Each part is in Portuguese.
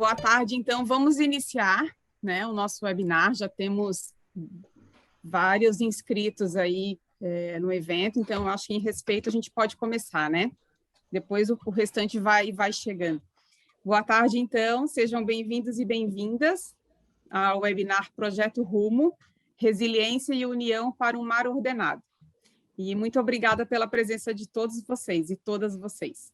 Boa tarde, então vamos iniciar, né, o nosso webinar. Já temos vários inscritos aí no evento, então acho que em respeito a gente pode começar, né? Depois o restante vai chegando. Boa tarde, então, sejam bem-vindos e bem-vindas ao webinar Projeto Rumo, Resiliência e União para um Mar Ordenado. E muito obrigada pela presença de todos vocês e todas vocês.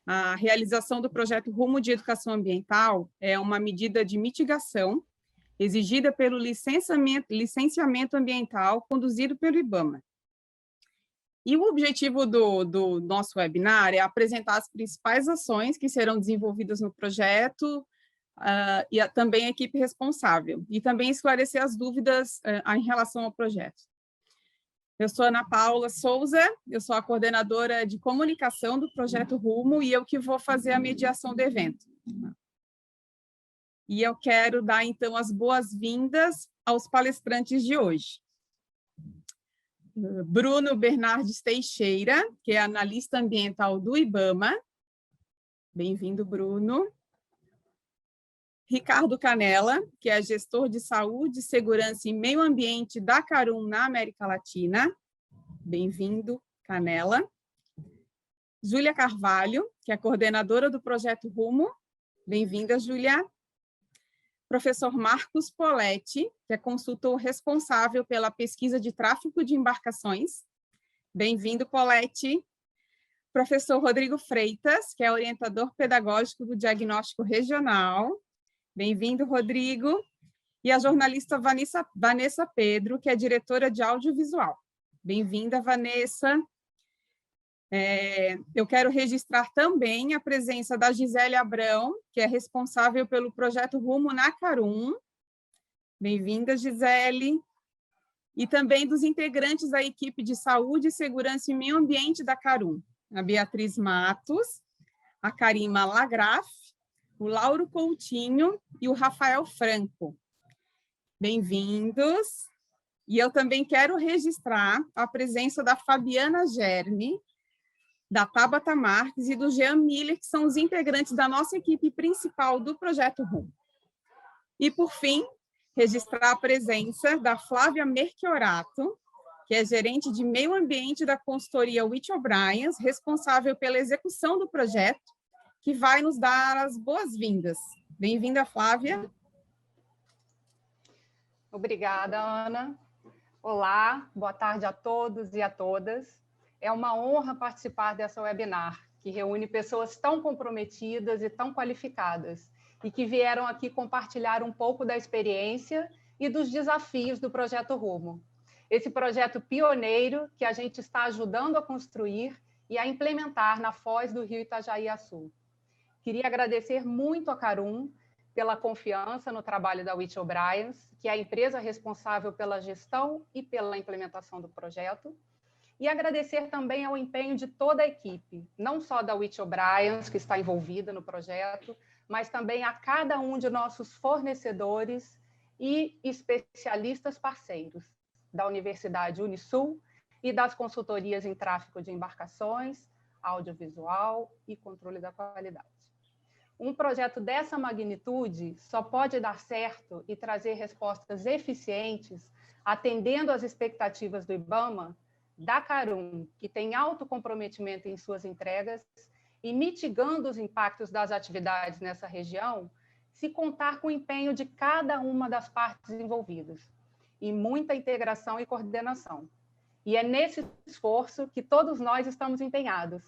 A realização do Projeto Rumo de Educação Ambiental é uma medida de mitigação exigida pelo licenciamento ambiental conduzido pelo IBAMA. E o objetivo do nosso webinar é apresentar as principais ações que serão desenvolvidas no projeto e também a equipe responsável, e também esclarecer as dúvidas em relação ao projeto. Eu sou Ana Paula Souza, eu sou a coordenadora de comunicação do Projeto Rumo e eu que vou fazer a mediação do evento. E eu quero dar, então, as boas-vindas aos palestrantes de hoje. Bruno Bernardes Teixeira, que é analista ambiental do IBAMA. Bem-vindo, Bruno. Ricardo Canella, que é gestor de saúde, segurança e meio ambiente da Carum na América Latina. Bem-vindo, Canella. Júlia Carvalho, que é coordenadora do Projeto Rumo. Bem-vinda, Júlia. Professor Marcos Poletti, que é consultor responsável pela pesquisa de tráfego de embarcações. Bem-vindo, Poletti. Professor Rodrigo Freitas, que é orientador pedagógico do Diagnóstico Regional. Bem-vindo, Rodrigo. E a jornalista Vanessa Pedro, que é diretora de audiovisual. Bem-vinda, Vanessa. Eu quero registrar também a presença da Gisele Abrão, que é responsável pelo Projeto Rumo na Carum. Bem-vinda, Gisele. E também dos integrantes da equipe de saúde, segurança e meio ambiente da Carum, a Beatriz Matos, a Karima Lagraf, o Lauro Coutinho e o Rafael Franco. Bem-vindos. E eu também quero registrar a presença da Fabiana Germe, da Tabata Marques e do Jean Miller, que são os integrantes da nossa equipe principal do Projeto Rumo. E, por fim, registrar a presença da Flávia Merchiorato, que é gerente de meio ambiente da consultoria Whitch O'Brien, responsável pela execução do projeto, que vai nos dar as boas-vindas. Bem-vinda, Flávia. Obrigada, Ana. Olá, boa tarde a todos e a todas. É uma honra participar dessa webinar, que reúne pessoas tão comprometidas e tão qualificadas, e que vieram aqui compartilhar um pouco da experiência e dos desafios do Projeto Rumo. Esse projeto pioneiro que a gente está ajudando a construir e a implementar na foz do Rio Itajaí-Açu. Queria agradecer muito a Carum pela confiança no trabalho da Whitch O'Brien, que é a empresa responsável pela gestão e pela implementação do projeto, e agradecer também ao empenho de toda a equipe, não só da Whitch O'Brien, que está envolvida no projeto, mas também a cada um de nossos fornecedores e especialistas parceiros, da Universidade Unisul e das consultorias em tráfego de embarcações, audiovisual e controle da qualidade. Um projeto dessa magnitude só pode dar certo e trazer respostas eficientes, atendendo às expectativas do IBAMA, da Carum, que tem alto comprometimento em suas entregas, e mitigando os impactos das atividades nessa região, se contar com o empenho de cada uma das partes envolvidas, e muita integração e coordenação. E é nesse esforço que todos nós estamos empenhados.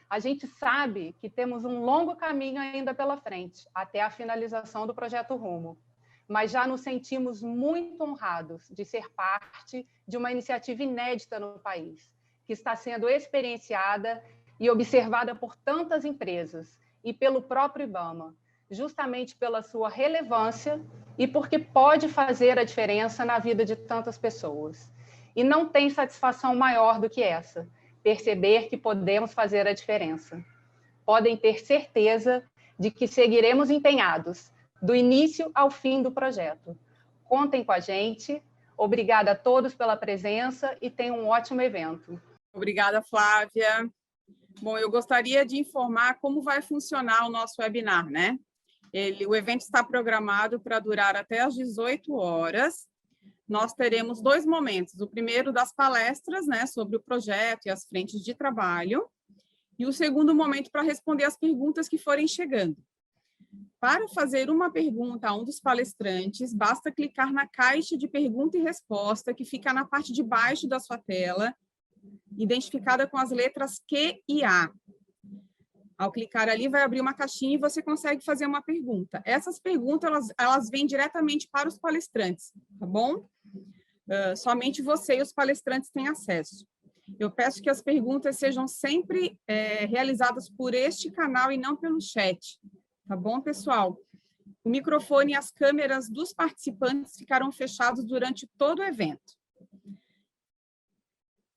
A gente sabe que temos um longo caminho ainda pela frente, até a finalização do Projeto Rumo, mas já nos sentimos muito honrados de ser parte de uma iniciativa inédita no país, que está sendo experienciada e observada por tantas empresas e pelo próprio IBAMA, justamente pela sua relevância e porque pode fazer a diferença na vida de tantas pessoas. E não tem satisfação maior do que essa, perceber que podemos fazer a diferença. Podem ter certeza de que seguiremos empenhados, do início ao fim do projeto. Contem com a gente. Obrigada a todos pela presença e tenham um ótimo evento. Obrigada, Flávia. Bom, eu gostaria de informar como vai funcionar o nosso webinar, né? O evento está programado para durar até às 18 horas. Nós teremos 2 momentos. O primeiro das palestras, né, sobre o projeto e as frentes de trabalho. E o segundo momento para responder as perguntas que forem chegando. Para fazer uma pergunta a um dos palestrantes, basta clicar na caixa de pergunta e resposta que fica na parte de baixo da sua tela, identificada com as letras Q e A. Ao clicar ali, vai abrir uma caixinha e você consegue fazer uma pergunta. Essas perguntas, elas vêm diretamente para os palestrantes, tá bom? Somente você e os palestrantes têm acesso. Eu peço que as perguntas sejam sempre realizadas por este canal e não pelo chat. Tá bom, pessoal? O microfone e as câmeras dos participantes ficarão fechados durante todo o evento.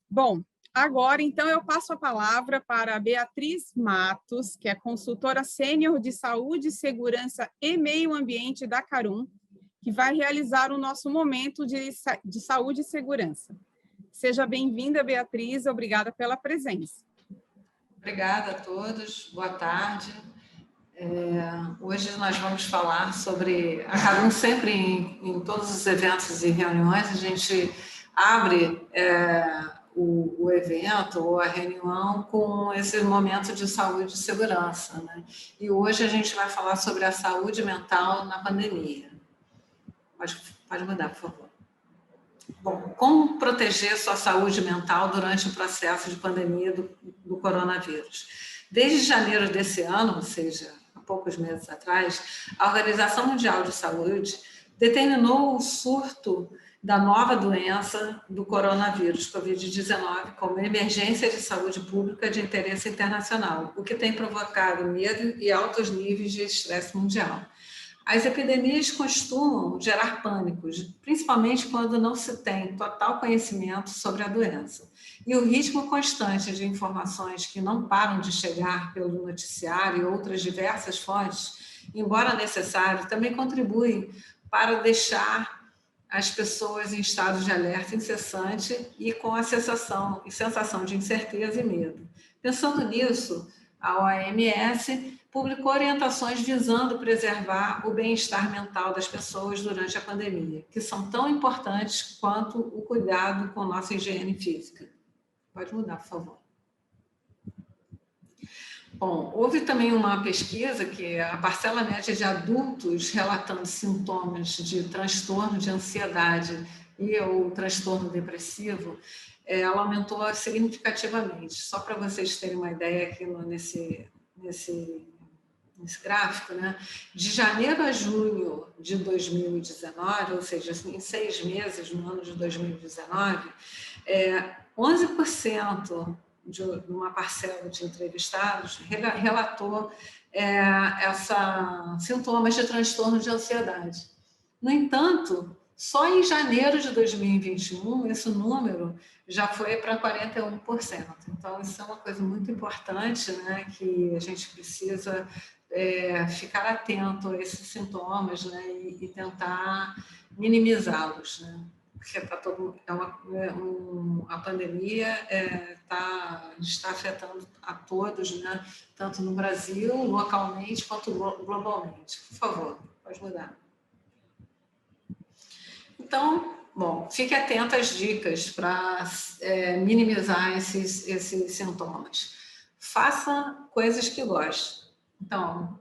Bom, agora, então, eu passo a palavra para a Beatriz Matos, que é consultora sênior de saúde, segurança e meio ambiente da Carum, que vai realizar o nosso momento de saúde e segurança. Seja bem-vinda, Beatriz, obrigada pela presença. Obrigada a todos, boa tarde. Hoje nós vamos falar sobre... A Carum sempre, em todos os eventos e reuniões, a gente abre o evento ou a reunião com esse momento de saúde e segurança, né? E hoje a gente vai falar sobre a saúde mental na pandemia. Pode mudar, por favor. Bom, como proteger sua saúde mental durante o processo de pandemia do coronavírus? Desde janeiro desse ano, ou seja, há poucos meses atrás, a Organização Mundial de Saúde determinou o surto da nova doença do coronavírus, Covid-19, como emergência de saúde pública de interesse internacional, o que tem provocado medo e altos níveis de estresse mundial. As epidemias costumam gerar pânicos, principalmente quando não se tem total conhecimento sobre a doença. E o ritmo constante de informações que não param de chegar pelo noticiário e outras diversas fontes, embora necessário, também contribui para deixar as pessoas em estado de alerta incessante e com a sensação de incerteza e medo. Pensando nisso, a OMS publicou orientações visando preservar o bem-estar mental das pessoas durante a pandemia, que são tão importantes quanto o cuidado com nossa higiene física. Pode mudar, por favor. Bom, houve também uma pesquisa que a parcela média de adultos relatando sintomas de transtorno de ansiedade e ou transtorno depressivo, ela aumentou significativamente. Só para vocês terem uma ideia aqui nesse gráfico, né? De janeiro a junho de 2019, ou seja, em 6 meses, no ano de 2019, 11% de uma parcela de entrevistados relatou sintomas de transtorno de ansiedade. No entanto, só em janeiro de 2021, esse número já foi para 41%. Então, isso é uma coisa muito importante, né, que a gente precisa ficar atento a esses sintomas, né, e tentar minimizá-los, né? Porque a pandemia está afetando a todos, né, tanto no Brasil, localmente, quanto globalmente. Por favor, pode mudar. Então, bom, fique atento às dicas para minimizar esses sintomas. Faça coisas que goste. Então,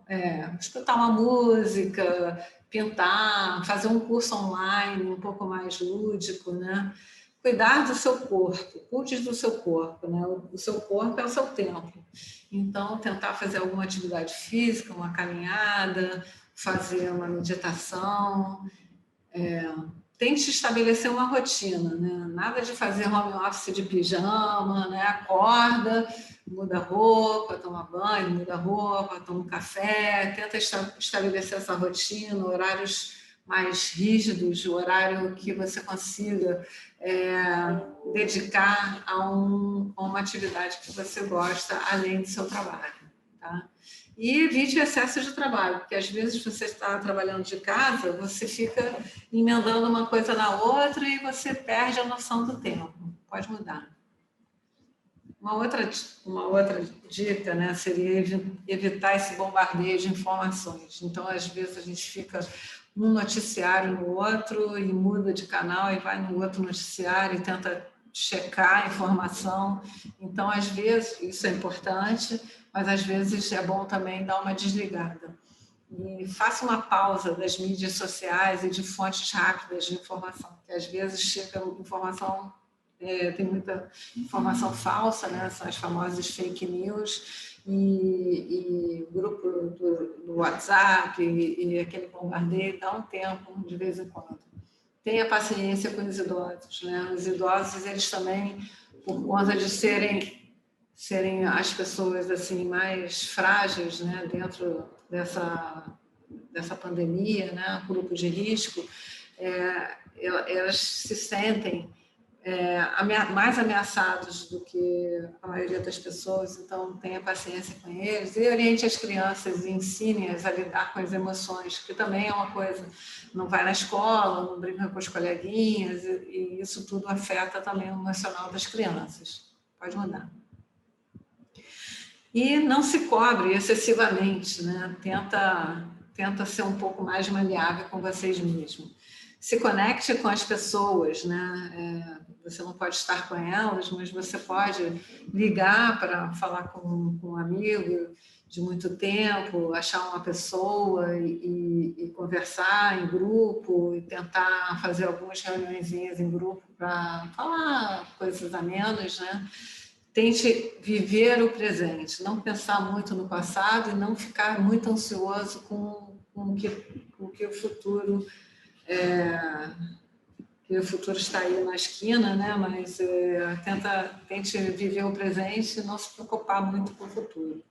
escutar uma música, pintar, fazer um curso online um pouco mais lúdico, né? Cuidar do seu corpo, cuide do seu corpo, né? O seu corpo é o seu templo. Então, tentar fazer alguma atividade física, uma caminhada, fazer uma meditação, tente estabelecer uma rotina, né? Nada de fazer home office de pijama, né? Acorda, muda roupa, toma banho, muda roupa, toma um café, tenta estabelecer essa rotina, horários mais rígidos, o horário que você consiga dedicar a uma atividade que você gosta, além do seu trabalho, tá? E evite o excesso de trabalho, porque às vezes você está trabalhando de casa, você fica emendando uma coisa na outra e você perde a noção do tempo. Pode mudar. Uma outra dica, né, seria evitar esse bombardeio de informações. Então, às vezes, a gente fica num noticiário no outro e muda de canal e vai no outro noticiário e tenta checar a informação. Então, às vezes, isso é importante, mas às vezes é bom também dar uma desligada. E faça uma pausa das mídias sociais e de fontes rápidas de informação, que às vezes chega informação, tem muita informação falsa, né? São as famosas fake news, e grupo do WhatsApp e aquele bombardeio, dá um tempo de vez em quando. Tenha paciência com os idosos, né? Os idosos, eles também, por conta de serem as pessoas assim mais frágeis, né, dentro dessa pandemia, né, grupo de risco, elas se sentem mais ameaçados do que a maioria das pessoas, então tenha paciência com eles e oriente as crianças e ensine-as a lidar com as emoções, que também é uma coisa, não vai na escola, não brinca com os coleguinhas, e isso tudo afeta também o emocional das crianças. Pode mudar. E não se cobre excessivamente, né? Tenta ser um pouco mais maleável com vocês mesmos. Se conecte com as pessoas, né? Você não pode estar com elas, mas você pode ligar para falar com um amigo de muito tempo, achar uma pessoa e conversar em grupo e tentar fazer algumas reuniõezinhas em grupo para falar coisas amenas, né? Tente viver o presente, não pensar muito no passado e não ficar muito ansioso com o que o futuro está aí na esquina, né? Mas tente viver o presente e não se preocupar muito com o futuro.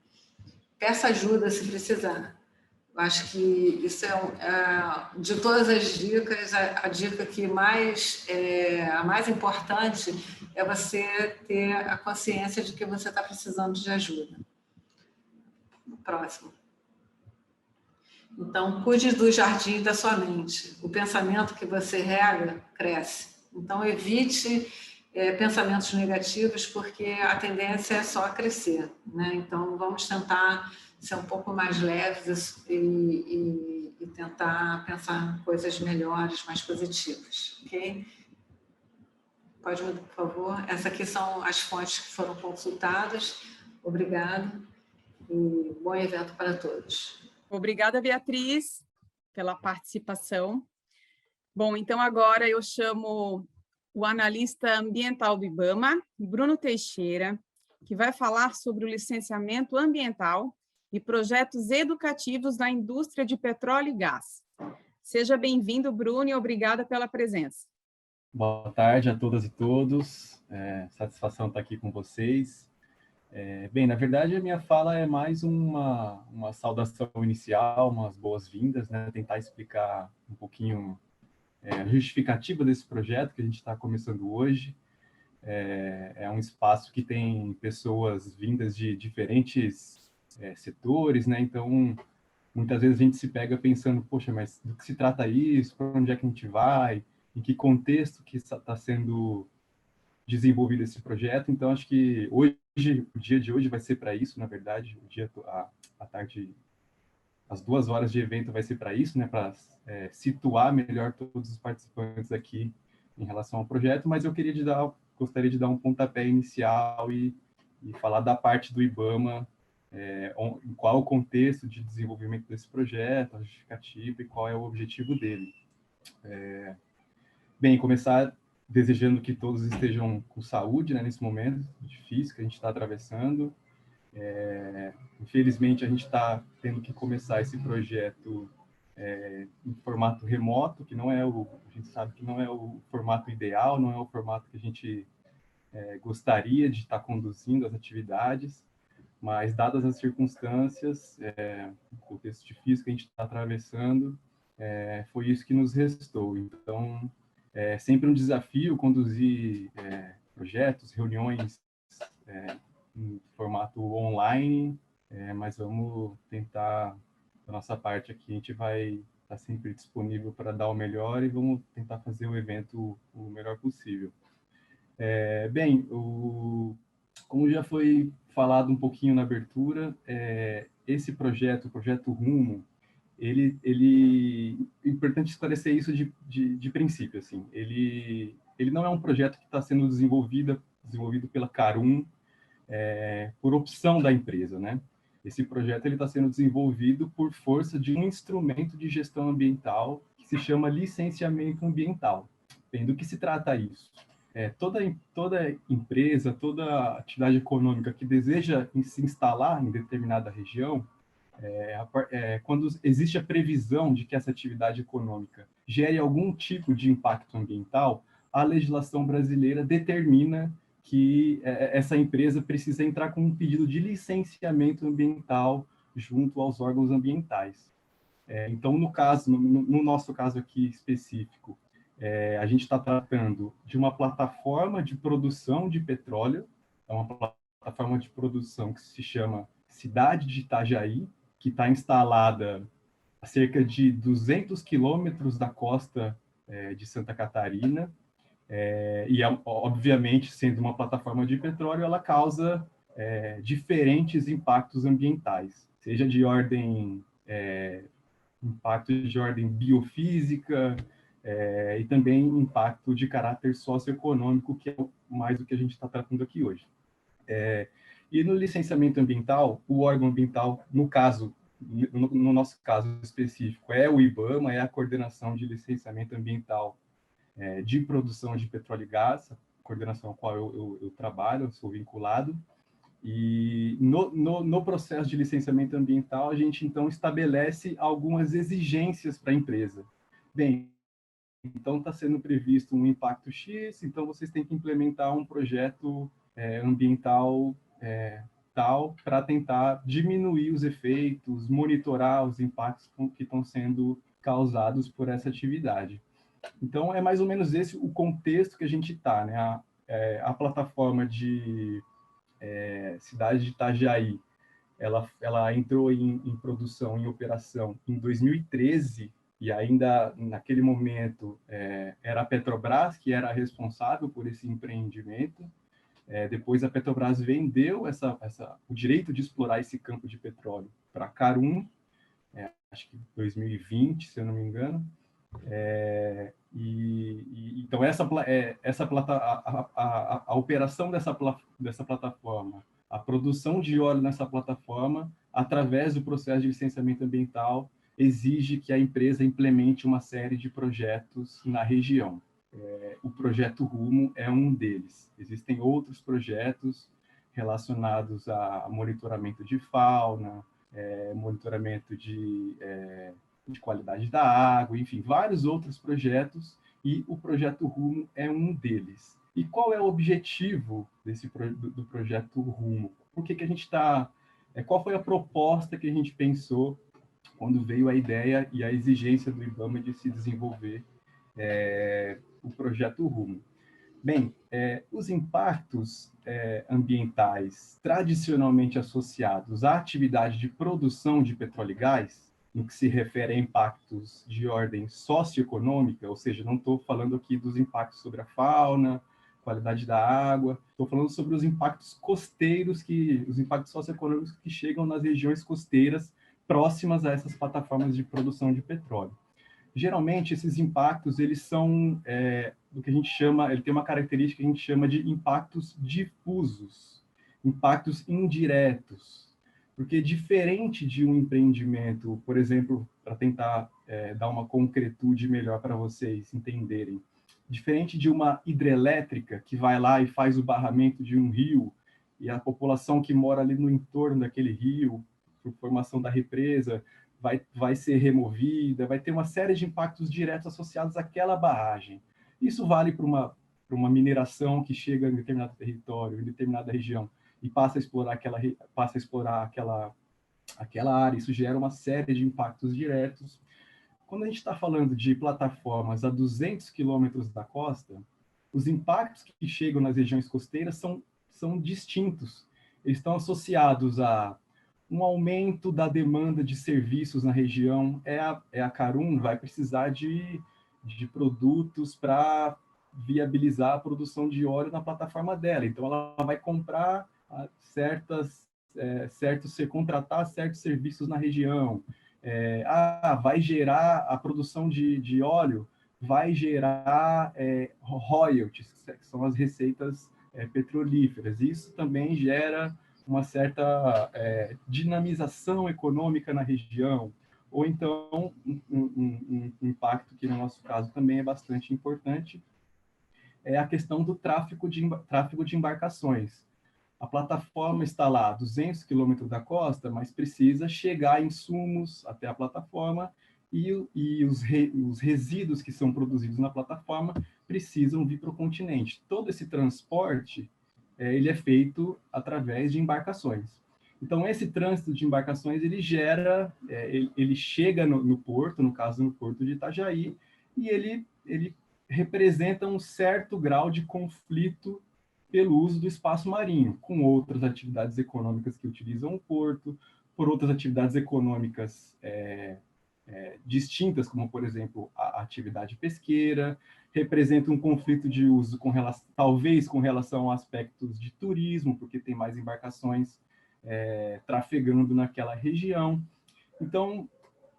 Peça ajuda se precisar. Eu acho que isso de todas as dicas, a dica que a mais importante é você ter a consciência de que você está precisando de ajuda. Próximo. Então, cuide do jardim da sua mente. O pensamento que você rega cresce. Então, evite pensamentos negativos, porque a tendência é só crescer, né? Então, vamos tentar ser um pouco mais leves e tentar pensar coisas melhores, mais positivas, ok? Pode mudar, por favor. Essas aqui são as fontes que foram consultadas. Obrigada e bom evento para todos. Obrigada, Beatriz, pela participação. Bom, então agora eu chamo o analista ambiental do IBAMA, Bruno Teixeira, que vai falar sobre o licenciamento ambiental e projetos educativos na indústria de petróleo e gás. Seja bem-vindo, Bruno, e obrigada pela presença. Boa tarde a todas e todos. Satisfação estar aqui com vocês. Bem, na verdade, a minha fala é mais uma saudação inicial, umas boas-vindas, né? Tentar explicar um pouquinho a justificativa desse projeto que a gente está começando hoje. É um espaço que tem pessoas vindas de diferentes setores, né? Então, muitas vezes a gente se pega pensando, poxa, mas do que se trata isso? Para onde é que a gente vai? Em que contexto que está sendo desenvolvido esse projeto? Então, acho que hoje, o dia de hoje vai ser para isso, na verdade, a tarde, as 2 horas de evento vai ser para isso, né? Para situar melhor todos os participantes aqui em relação ao projeto, mas eu gostaria de dar um pontapé inicial e falar da parte do IBAMA, em qual o contexto de desenvolvimento desse projeto, a justificativa e qual é o objetivo dele. Bem, começar desejando que todos estejam com saúde, né, nesse momento difícil que a gente está atravessando. Infelizmente, a gente está tendo que começar esse projeto em formato remoto, que não é a gente sabe que não é o formato ideal, não é o formato que a gente gostaria de estar conduzindo as atividades, mas dadas as circunstâncias, o contexto difícil que a gente está atravessando, foi isso que nos restou. Então, é sempre um desafio conduzir projetos, reuniões em formato online, mas vamos tentar, da nossa parte aqui, a gente vai estar sempre disponível para dar o melhor e vamos tentar fazer o evento o melhor possível. Bem, Como já foi falado um pouquinho na abertura, esse projeto, o Projeto Rumo, é importante esclarecer isso de princípio, assim. Ele não é um projeto que está sendo desenvolvido pela Carum por opção da empresa, né? Esse projeto está sendo desenvolvido por força de um instrumento de gestão ambiental que se chama licenciamento ambiental. Bem, do que se trata isso? Toda empresa, toda atividade econômica que deseja se instalar em determinada região, quando existe a previsão de que essa atividade econômica gere algum tipo de impacto ambiental, a legislação brasileira determina que essa empresa precisa entrar com um pedido de licenciamento ambiental junto aos órgãos ambientais. Então, no nosso caso aqui específico, a gente está tratando de uma plataforma de produção de petróleo, é uma plataforma de produção que se chama Cidade de Itajaí, que está instalada a cerca de 200 quilômetros da costa de Santa Catarina, e, obviamente, sendo uma plataforma de petróleo, ela causa diferentes impactos ambientais, seja de ordem impacto de ordem biofísica e também impacto de caráter socioeconômico, que é mais do que a gente está tratando aqui hoje. E no licenciamento ambiental, o órgão ambiental, no nosso caso específico, é o IBAMA, é a Coordenação de Licenciamento Ambiental de Produção de Petróleo e Gás, a coordenação a qual eu trabalho, eu sou vinculado. E no processo de licenciamento ambiental, a gente, então, estabelece algumas exigências para a empresa. Bem, então está sendo previsto um impacto X, então vocês têm que implementar um projeto ambiental tal para tentar diminuir os efeitos, monitorar os impactos que estão sendo causados por essa atividade. Então, é mais ou menos esse o contexto que a gente está, né? A plataforma de Cidade de Itajaí, ela entrou em produção, em operação em 2013, e ainda naquele momento era a Petrobras que era responsável por esse empreendimento. Depois a Petrobras vendeu o direito de explorar esse campo de petróleo para a Carum, acho que 2020, se eu não me engano. Então a operação dessa plataforma, a produção de óleo nessa plataforma, através do processo de licenciamento ambiental, exige que a empresa implemente uma série de projetos na região. O projeto Rumo é um deles. Existem outros projetos relacionados a monitoramento de fauna, monitoramento de qualidade da água, enfim, vários outros projetos, e o projeto Rumo é um deles. E qual é o objetivo do projeto Rumo? Por que a gente está... qual foi a proposta que a gente pensou quando veio a ideia e a exigência do IBAMA de se desenvolver o projeto Rumo? Bem, os impactos ambientais tradicionalmente associados à atividade de produção de petróleo e gás, no que se refere a impactos de ordem socioeconômica, ou seja, não estou falando aqui dos impactos sobre a fauna, qualidade da água, estou falando sobre os impactos costeiros, os impactos socioeconômicos que chegam nas regiões costeiras próximas a essas plataformas de produção de petróleo. Geralmente, esses impactos, eles são do que a gente chama, ele tem uma característica que a gente chama de impactos difusos, impactos indiretos. Porque diferente de um empreendimento, por exemplo, para tentar dar uma concretude melhor para vocês entenderem, diferente de uma hidrelétrica que vai lá e faz o barramento de um rio, e a população que mora ali no entorno daquele rio, por formação da represa, vai ser removida, vai ter uma série de impactos diretos associados àquela barragem. Isso vale para uma mineração que chega em determinado território, em determinada região, e passa a explorar aquela área. Isso gera uma série de impactos diretos. Quando a gente está falando de plataformas a 200 quilômetros da costa, os impactos que chegam nas regiões costeiras são distintos. Eles estão associados a um aumento da demanda de serviços na região. A Carum vai precisar de produtos para viabilizar a produção de óleo na plataforma dela. Então, ela vai comprar contratar certos serviços na região. Vai gerar a produção de óleo, vai gerar royalties, que são as receitas petrolíferas. Isso também gera uma certa dinamização econômica na região, ou então um impacto que, no nosso caso, também é bastante importante, é a questão do tráfego de embarcações. A plataforma está lá a 200 quilômetros da costa, mas precisa chegar insumos até a plataforma e os resíduos que são produzidos na plataforma precisam vir para o continente. Todo esse transporte ele é feito através de embarcações. Então, esse trânsito de embarcações, ele gera, ele chega no porto, no caso, no porto de Itajaí, e ele representa um certo grau de conflito pelo uso do espaço marinho, com outras atividades econômicas que utilizam o porto, por outras atividades econômicas distintas, como, por exemplo, a atividade pesqueira, representa um conflito de uso talvez com relação a aspectos de turismo, porque tem mais embarcações trafegando naquela região. Então,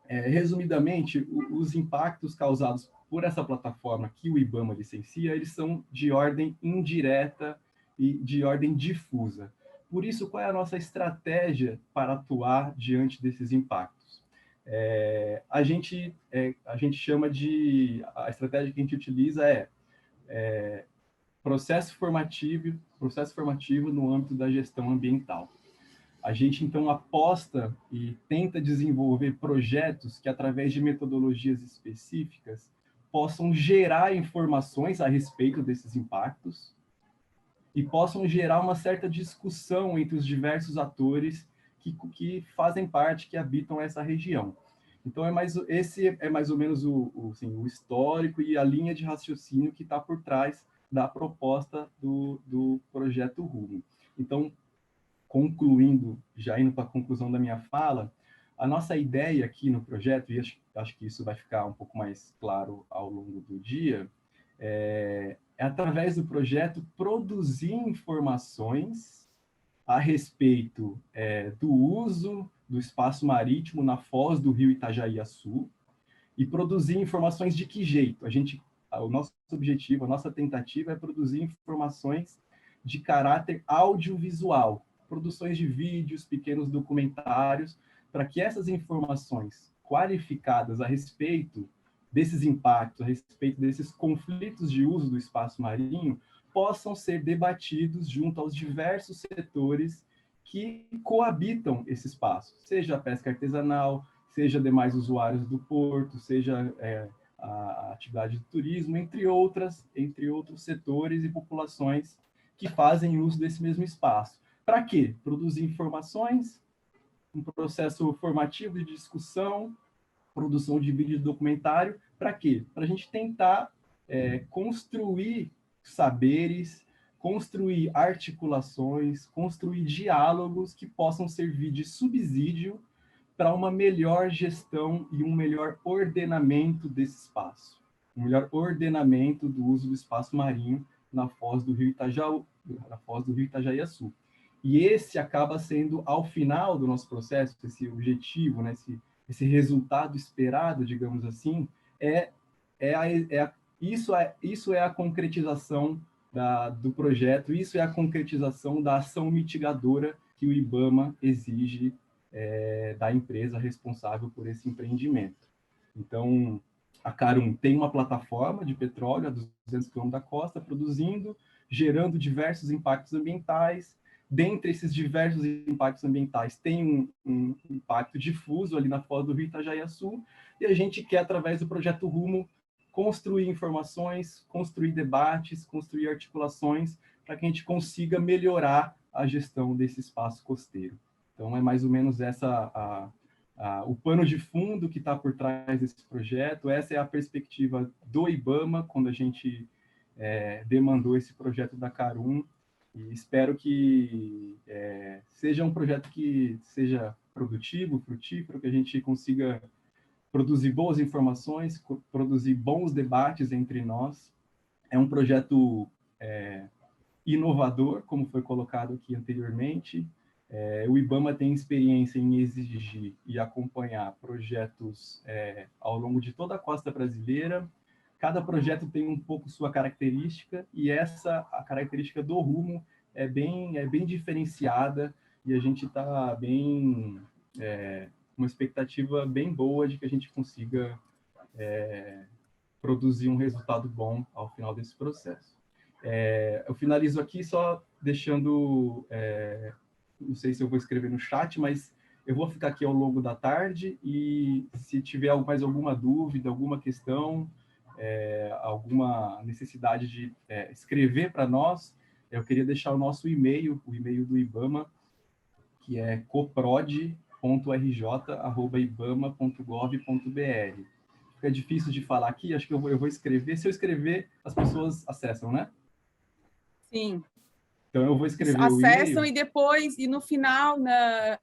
resumidamente, os impactos causados por essa plataforma que o IBAMA licencia, eles são de ordem indireta e de ordem difusa. Por isso, qual é a nossa estratégia para atuar diante desses impactos? A gente chama a estratégia que a gente utiliza processo formativo no âmbito da gestão ambiental. A gente, então, aposta e tenta desenvolver projetos que, através de metodologias específicas, possam gerar informações a respeito desses impactos e possam gerar uma certa discussão entre os diversos atores que fazem parte, que habitam essa região. Então, esse é mais ou menos o histórico e a linha de raciocínio que está por trás da proposta do projeto Rumo. Então, concluindo, já indo para a conclusão da minha fala, a nossa ideia aqui no projeto, e acho que isso vai ficar um pouco mais claro ao longo do dia, através do projeto, produzir informações a respeito do uso do espaço marítimo na foz do rio Itajaí-Açu, e produzir informações de que jeito? O nosso objetivo, a nossa tentativa é produzir informações de caráter audiovisual, produções de vídeos, pequenos documentários, para que essas informações qualificadas a respeito desses impactos, a respeito desses conflitos de uso do espaço marinho, possam ser debatidos junto aos diversos setores que coabitam esse espaço, seja a pesca artesanal, seja demais usuários do porto, seja a atividade de turismo, entre outros setores e populações que fazem uso desse mesmo espaço. Para quê? Produzir informações, um processo formativo de discussão, produção de vídeo de documentário. Para quê? Para a gente tentar construir saberes, construir articulações, construir diálogos que possam servir de subsídio para uma melhor gestão e um melhor ordenamento desse espaço, um melhor ordenamento do uso do espaço marinho na foz do rio Itajaí-Açu. E esse acaba sendo, ao final do nosso processo, esse objetivo, né, esse resultado esperado, digamos assim, isso é a concretização do projeto, isso é a concretização da ação mitigadora que o IBAMA exige da empresa responsável por esse empreendimento. Então, a Carum tem uma plataforma de petróleo a 200 km da costa, produzindo, gerando diversos impactos ambientais. Dentre esses diversos impactos ambientais, tem um impacto difuso ali na foz do rio Itajaí-Açu, e a gente quer, através do projeto Rumo, construir informações, construir debates, construir articulações, para que a gente consiga melhorar a gestão desse espaço costeiro. Então, é mais ou menos o pano de fundo que está por trás desse projeto. Essa é a perspectiva do IBAMA, quando a gente demandou esse projeto da Carum, e espero que seja um projeto que seja produtivo, frutífero, que a gente consiga produzir boas informações, produzir bons debates entre nós. É um projeto inovador, como foi colocado aqui anteriormente. O IBAMA tem experiência em exigir e acompanhar projetos ao longo de toda a costa brasileira. Cada projeto tem um pouco sua característica, e a característica do Rumo é bem diferenciada, e a gente está uma expectativa bem boa de que a gente consiga produzir um resultado bom ao final desse processo. Eu finalizo aqui só deixando, não sei se eu vou escrever no chat, mas eu vou ficar aqui ao longo da tarde, e se tiver mais alguma dúvida, alguma questão, alguma necessidade de escrever para nós, eu queria deixar o nosso e-mail, o e-mail do IBAMA, que é coprod.rj@ibama.gov.br. Fica difícil de falar aqui, acho que eu vou escrever. Se eu escrever, as pessoas acessam, né? Sim. Então, eu vou escrever acessam o e-mail. e no final,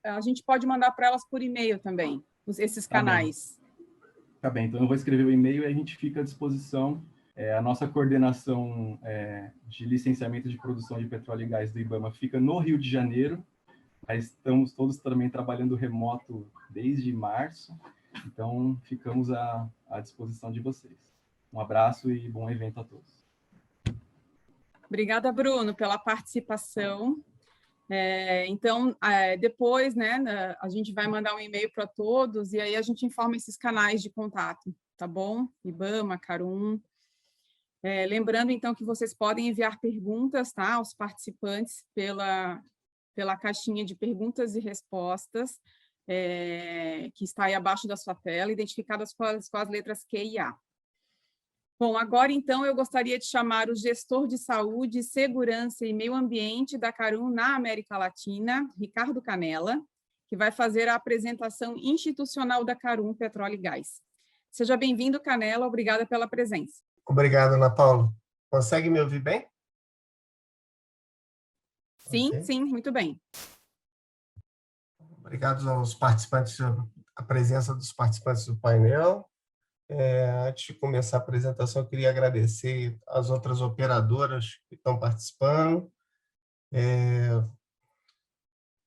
a gente pode mandar para elas por e-mail também, esses canais. Tá bem, então eu vou escrever o e-mail e a gente fica à disposição. A nossa coordenação de licenciamento de produção de petróleo e gás do IBAMA fica no Rio de Janeiro, mas estamos todos também trabalhando remoto desde março, então ficamos à disposição de vocês. Um abraço e bom evento a todos. Obrigada, Bruno, pela participação. Então, depois, né, a gente vai mandar um e-mail para todos, e aí a gente informa esses canais de contato, tá bom? IBAMA, Carum. Lembrando, então, que vocês podem enviar perguntas, tá, aos participantes pela caixinha de perguntas e respostas, que está aí abaixo da sua tela, identificadas com as letras Q e A. Bom, agora, então, eu gostaria de chamar o gestor de saúde, segurança e meio ambiente da Carum na América Latina, Ricardo Canella, que vai fazer a apresentação institucional da Carum Petróleo e Gás. Seja bem-vindo, Canella, obrigada pela presença. Obrigado, Ana Paula. Consegue me ouvir bem? Sim, Okay. Sim, muito bem. Obrigado aos participantes, a presença dos participantes do painel. Antes de começar a apresentação, eu queria agradecer as outras operadoras que estão participando,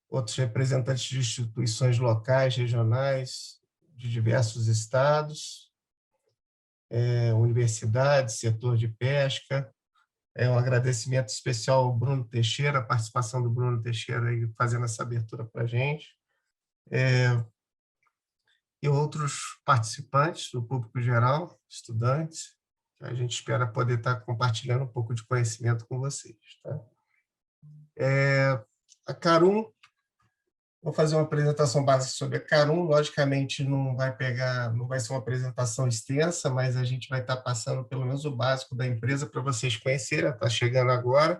outros representantes de instituições locais, regionais, de diversos estados, universidades, setor de pesca. Um agradecimento especial ao Bruno Teixeira, a participação do Bruno Teixeira aí fazendo essa abertura para a gente. E outros participantes do público geral, estudantes, que a gente espera poder estar compartilhando um pouco de conhecimento com vocês. Tá? A Carum, vou fazer uma apresentação básica sobre a Carum, logicamente não vai ser uma apresentação extensa, mas a gente vai estar passando pelo menos o básico da empresa para vocês conhecerem, ela está chegando agora.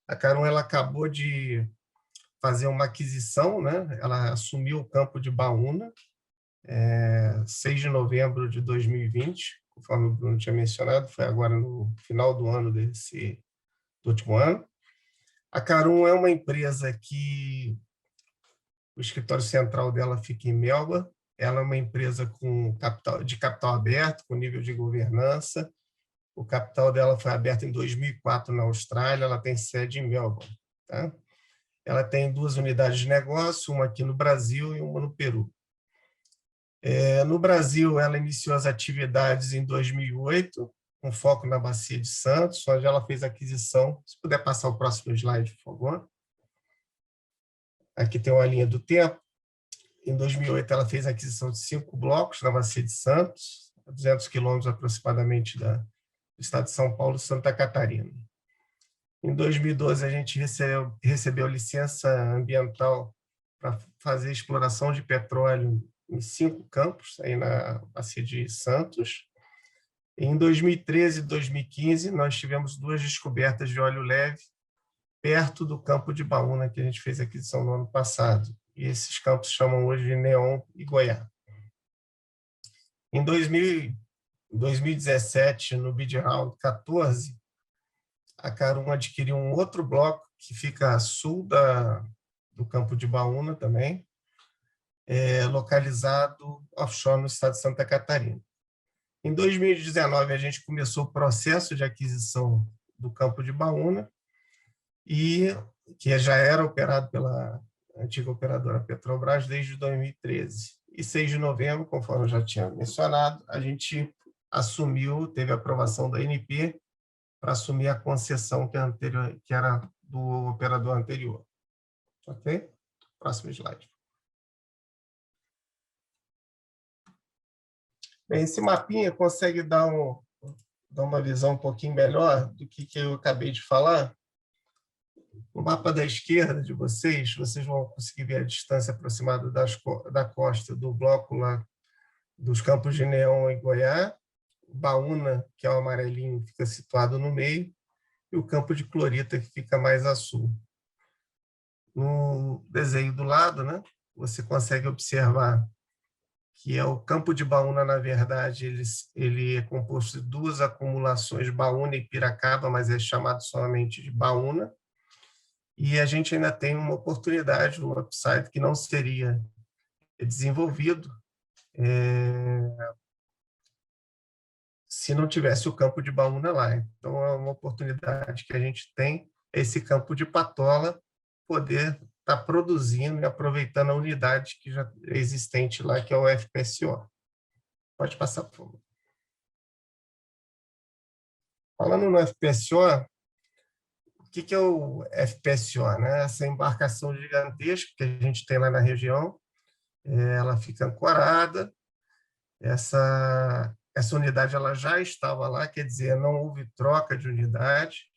A Carum, ela acabou de fazer uma aquisição, né? Ela assumiu o campo de Baúna, 6 de novembro de 2020, conforme o Bruno tinha mencionado, foi agora no final do ano do último ano. A Carum é uma empresa que o escritório central dela fica em Melbourne. Ela é uma empresa de capital aberto, com nível de governança. O capital dela foi aberto em 2004 na Austrália, ela tem sede em Melbourne. Tá? Ela tem 2 unidades de negócio, uma aqui no Brasil e uma no Peru. No Brasil, ela iniciou as atividades em 2008, com foco na Bacia de Santos, onde ela fez a aquisição. Se puder passar o próximo slide, por favor. Aqui tem uma linha do tempo. Em 2008, ela fez a aquisição de 5 blocos na Bacia de Santos, a 200 quilômetros aproximadamente do estado de São Paulo e Santa Catarina. Em 2012, a gente recebeu licença ambiental para fazer exploração de petróleo em 5 campos, aí na Bacia de Santos. Em 2013 e 2015, nós tivemos 2 descobertas de óleo leve perto do campo de Baúna, que a gente fez a aquisição no ano passado. E esses campos chamam hoje de Neon e Goiá. Em 2017, no Bid Round 14, a Carum adquiriu um outro bloco que fica a sul do campo de Baúna também, localizado offshore no estado de Santa Catarina. Em 2019, a gente começou o processo de aquisição do campo de Baúna, e que já era operado pela antiga operadora Petrobras desde 2013. E 6 de novembro, conforme eu já tinha mencionado, a gente assumiu, teve a aprovação da ANP para assumir a concessão que era do operador anterior. Ok? Próximo slide. Bem, esse mapinha consegue dar uma visão um pouquinho melhor do que eu acabei de falar. No mapa da esquerda de vocês vão conseguir ver a distância aproximada da costa do bloco lá dos Campos de Neon e Goiás, Baúna, que é o amarelinho, fica situado no meio, e o Campo de Clorita, que fica mais a sul. No desenho do lado, né, você consegue observar que é o Campo de Baúna, na verdade, ele é composto de duas acumulações, Baúna e Piracaba, mas é chamado somente de Baúna, e a gente ainda tem uma oportunidade, um upside que não seria desenvolvido se não tivesse o Campo de Baúna lá. Então, é uma oportunidade que a gente tem, esse Campo de Patola, poder estar produzindo e aproveitando a unidade que já é existente lá, que é o FPSO. Pode passar, por favor. Falando no FPSO, o que é o FPSO? Né? Essa embarcação gigantesca que a gente tem lá na região, ela fica ancorada, essa unidade ela já estava lá, quer dizer, não houve troca de unidade,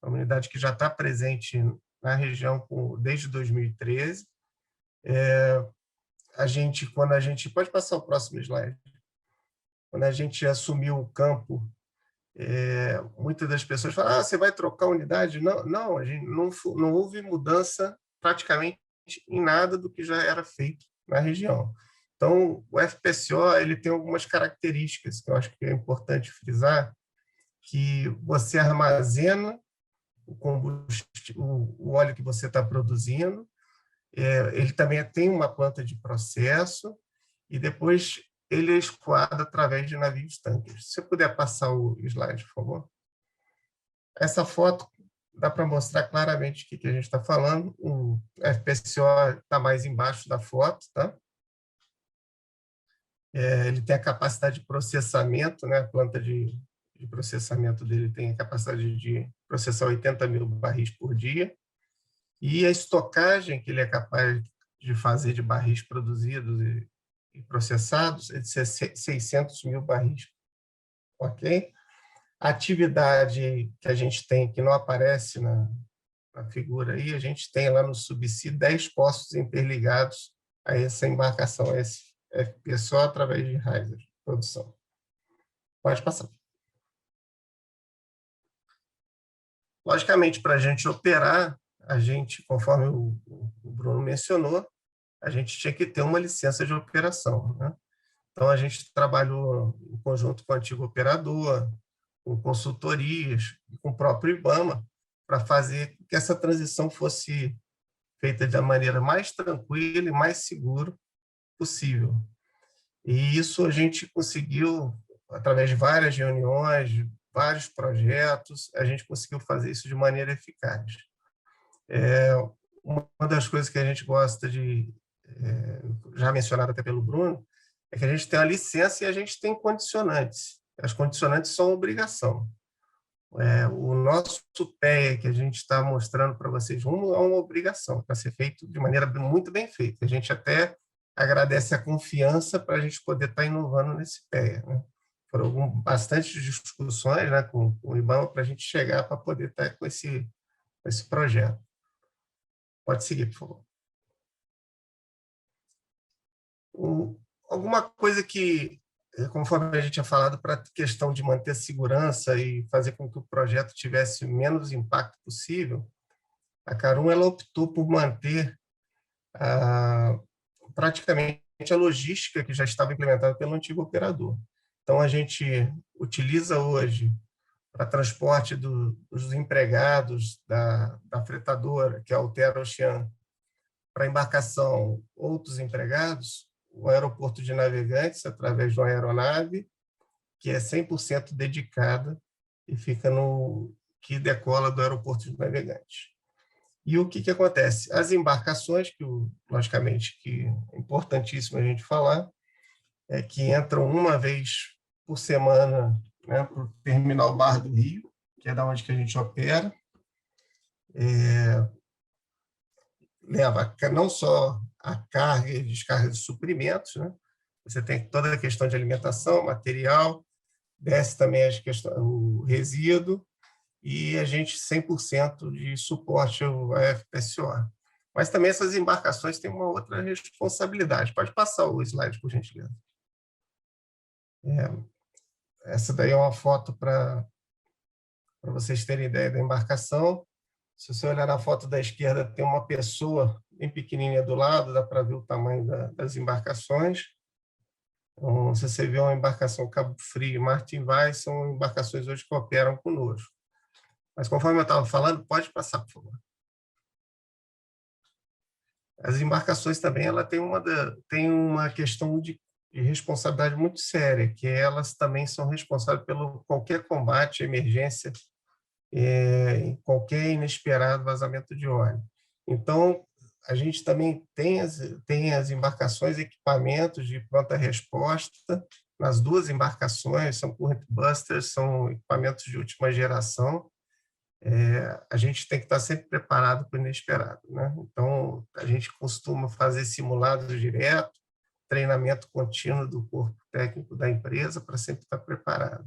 a unidade que já está presente na região desde 2013. Pode passar o próximo slide. Quando a gente assumiu o campo, muitas das pessoas falam, você vai trocar a unidade? Não, a gente não houve mudança praticamente em nada do que já era feito na região. Então, o FPSO ele tem algumas características que eu acho que é importante frisar, que você armazena o combustível, o óleo que você está produzindo, ele também tem uma planta de processo e depois ele é escoado através de navios tanques. Se você puder passar o slide, por favor. Essa foto dá para mostrar claramente o que a gente está falando. O FPSO está mais embaixo da foto, tá? Ele tem a capacidade de processamento, né? A planta de processamento dele tem a capacidade de processar 80 mil barris por dia, e a estocagem que ele é capaz de fazer de barris produzidos e processados é de 600 mil barris. Ok? A atividade que a gente tem, que não aparece na figura aí, a gente tem lá no subsea 10 postos interligados a essa embarcação, a esse FPSO, através de riser, produção. Pode passar. Logicamente, para a gente operar, conforme o Bruno mencionou, a gente tinha que ter uma licença de operação, né? Então, a gente trabalhou em conjunto com o antigo operador, com consultorias, com o próprio IBAMA, para fazer que essa transição fosse feita da maneira mais tranquila e mais segura possível. E isso a gente conseguiu, através de várias reuniões, vários projetos, a gente conseguiu fazer isso de maneira eficaz. Uma das coisas que a gente gosta já mencionado até pelo Bruno, é que a gente tem a licença e a gente tem condicionantes. As condicionantes são obrigação. O nosso PEA que a gente está mostrando para vocês, é uma obrigação, para ser feito de maneira muito bem feita. A gente até agradece a confiança para a gente poder estar inovando nesse PEA, né? Foram bastante discussões, né, com o IBAMA para a gente chegar para poder estar com esse projeto. Pode seguir, por favor. Alguma coisa que, conforme a gente tinha falado, para a questão de manter segurança e fazer com que o projeto tivesse o menos impacto possível, a Carum ela optou por manter praticamente a logística que já estava implementada pelo antigo operador. Então, a gente utiliza hoje para transporte dos empregados da fretadora, que é a Altera Ocean, para embarcação outros empregados, o aeroporto de Navegantes, através de uma aeronave, que é 100% dedicada e fica que decola do aeroporto de Navegantes. E o que acontece? As embarcações, logicamente, que é importantíssimo a gente falar, é que entram uma vez por semana, né, para o Terminal Barra do Rio, que é da onde que a gente opera. Leva não só a carga e descarga de suprimentos, né? Você tem toda a questão de alimentação, material, desce também o resíduo, e a gente 100% de suporte ao FPSO. Mas também essas embarcações têm uma outra responsabilidade. Pode passar o slide, por gentileza. Essa daí é uma foto para vocês terem ideia da embarcação. Se você olhar na foto da esquerda, tem uma pessoa bem pequenininha do lado, dá para ver o tamanho das embarcações. Então, se você vê uma embarcação Cabo Frio e Martin Vai, são embarcações hoje que operam conosco. Mas conforme eu estava falando, pode passar, por favor. As embarcações também ela tem uma questão de responsabilidade muito séria, que elas também são responsáveis pelo qualquer combate, emergência, em qualquer inesperado vazamento de óleo. Então, a gente também tem as embarcações, equipamentos de pronta resposta, nas duas embarcações, são current busters, são equipamentos de última geração. A gente tem que estar sempre preparado para o inesperado, né? Então, a gente costuma fazer simulados direto, treinamento contínuo do corpo técnico da empresa para sempre estar preparado.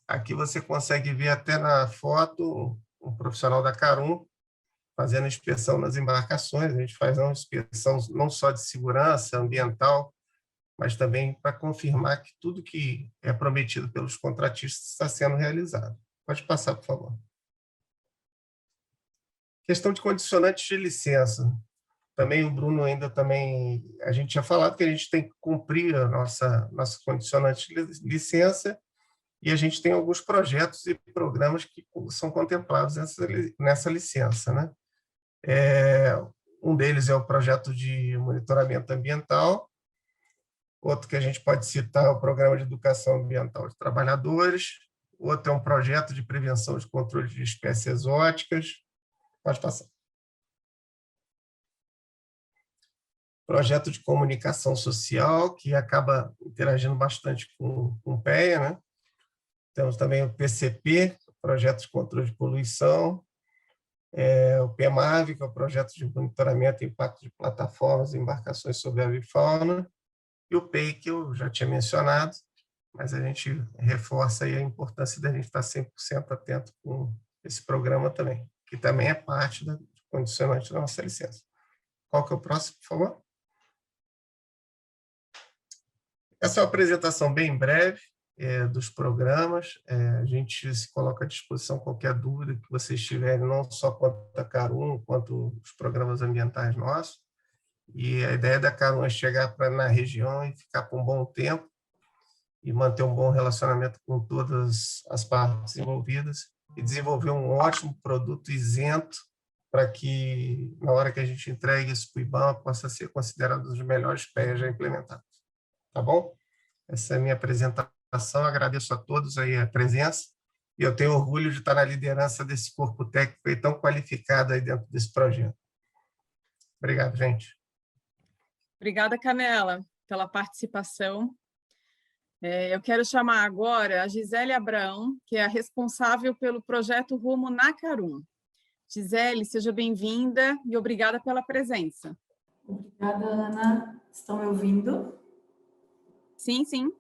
Aqui você consegue ver até na foto um profissional da Carum fazendo inspeção nas embarcações. A gente faz uma inspeção não só de segurança ambiental, mas também para confirmar que tudo que é prometido pelos contratistas está sendo realizado. Pode passar, por favor. Questão de condicionantes de licença. Também o Bruno a gente tinha falado que a gente tem que cumprir a nossa condicionante de licença, e a gente tem alguns projetos e programas que são contemplados nessa licença, né? Um deles é o projeto de monitoramento ambiental, outro que a gente pode citar é o programa de educação ambiental de trabalhadores, outro é um projeto de prevenção de controle de espécies exóticas. Pode passar. Projeto de comunicação social, que acaba interagindo bastante com o PEA, né? Temos também o PCP, Projeto de Controle de Poluição, o PEMAV, que é o Projeto de Monitoramento e Impacto de Plataformas e Embarcações sobre a Avifauna, e o PEI, que eu já tinha mencionado, mas a gente reforça aí a importância da gente estar 100% atento com esse programa também, que também é parte do condicionante da nossa licença. Qual que é o próximo, por favor? Essa é uma apresentação bem breve dos programas. A gente se coloca à disposição qualquer dúvida que vocês tiverem, não só quanto a Carum, quanto os programas ambientais nossos. E a ideia da Carum é chegar na região e ficar por um bom tempo e manter um bom relacionamento com todas as partes envolvidas e desenvolver um ótimo produto isento para que, na hora que a gente entregue isso para o IBAMA, possa ser considerado um dos melhores PEAs já implementados. Tá bom? Essa é a minha apresentação. Agradeço a todos aí a presença e eu tenho orgulho de estar na liderança desse corpo técnico aí tão qualificado aí dentro desse projeto. Obrigado, gente. Obrigada, Canela, pela participação. Eu quero chamar agora a Gisele Abraão, que é a responsável pelo projeto Rumo na Carum. Gisele, seja bem-vinda e obrigada pela presença. Obrigada, Ana. Estão me ouvindo? Sim, sim,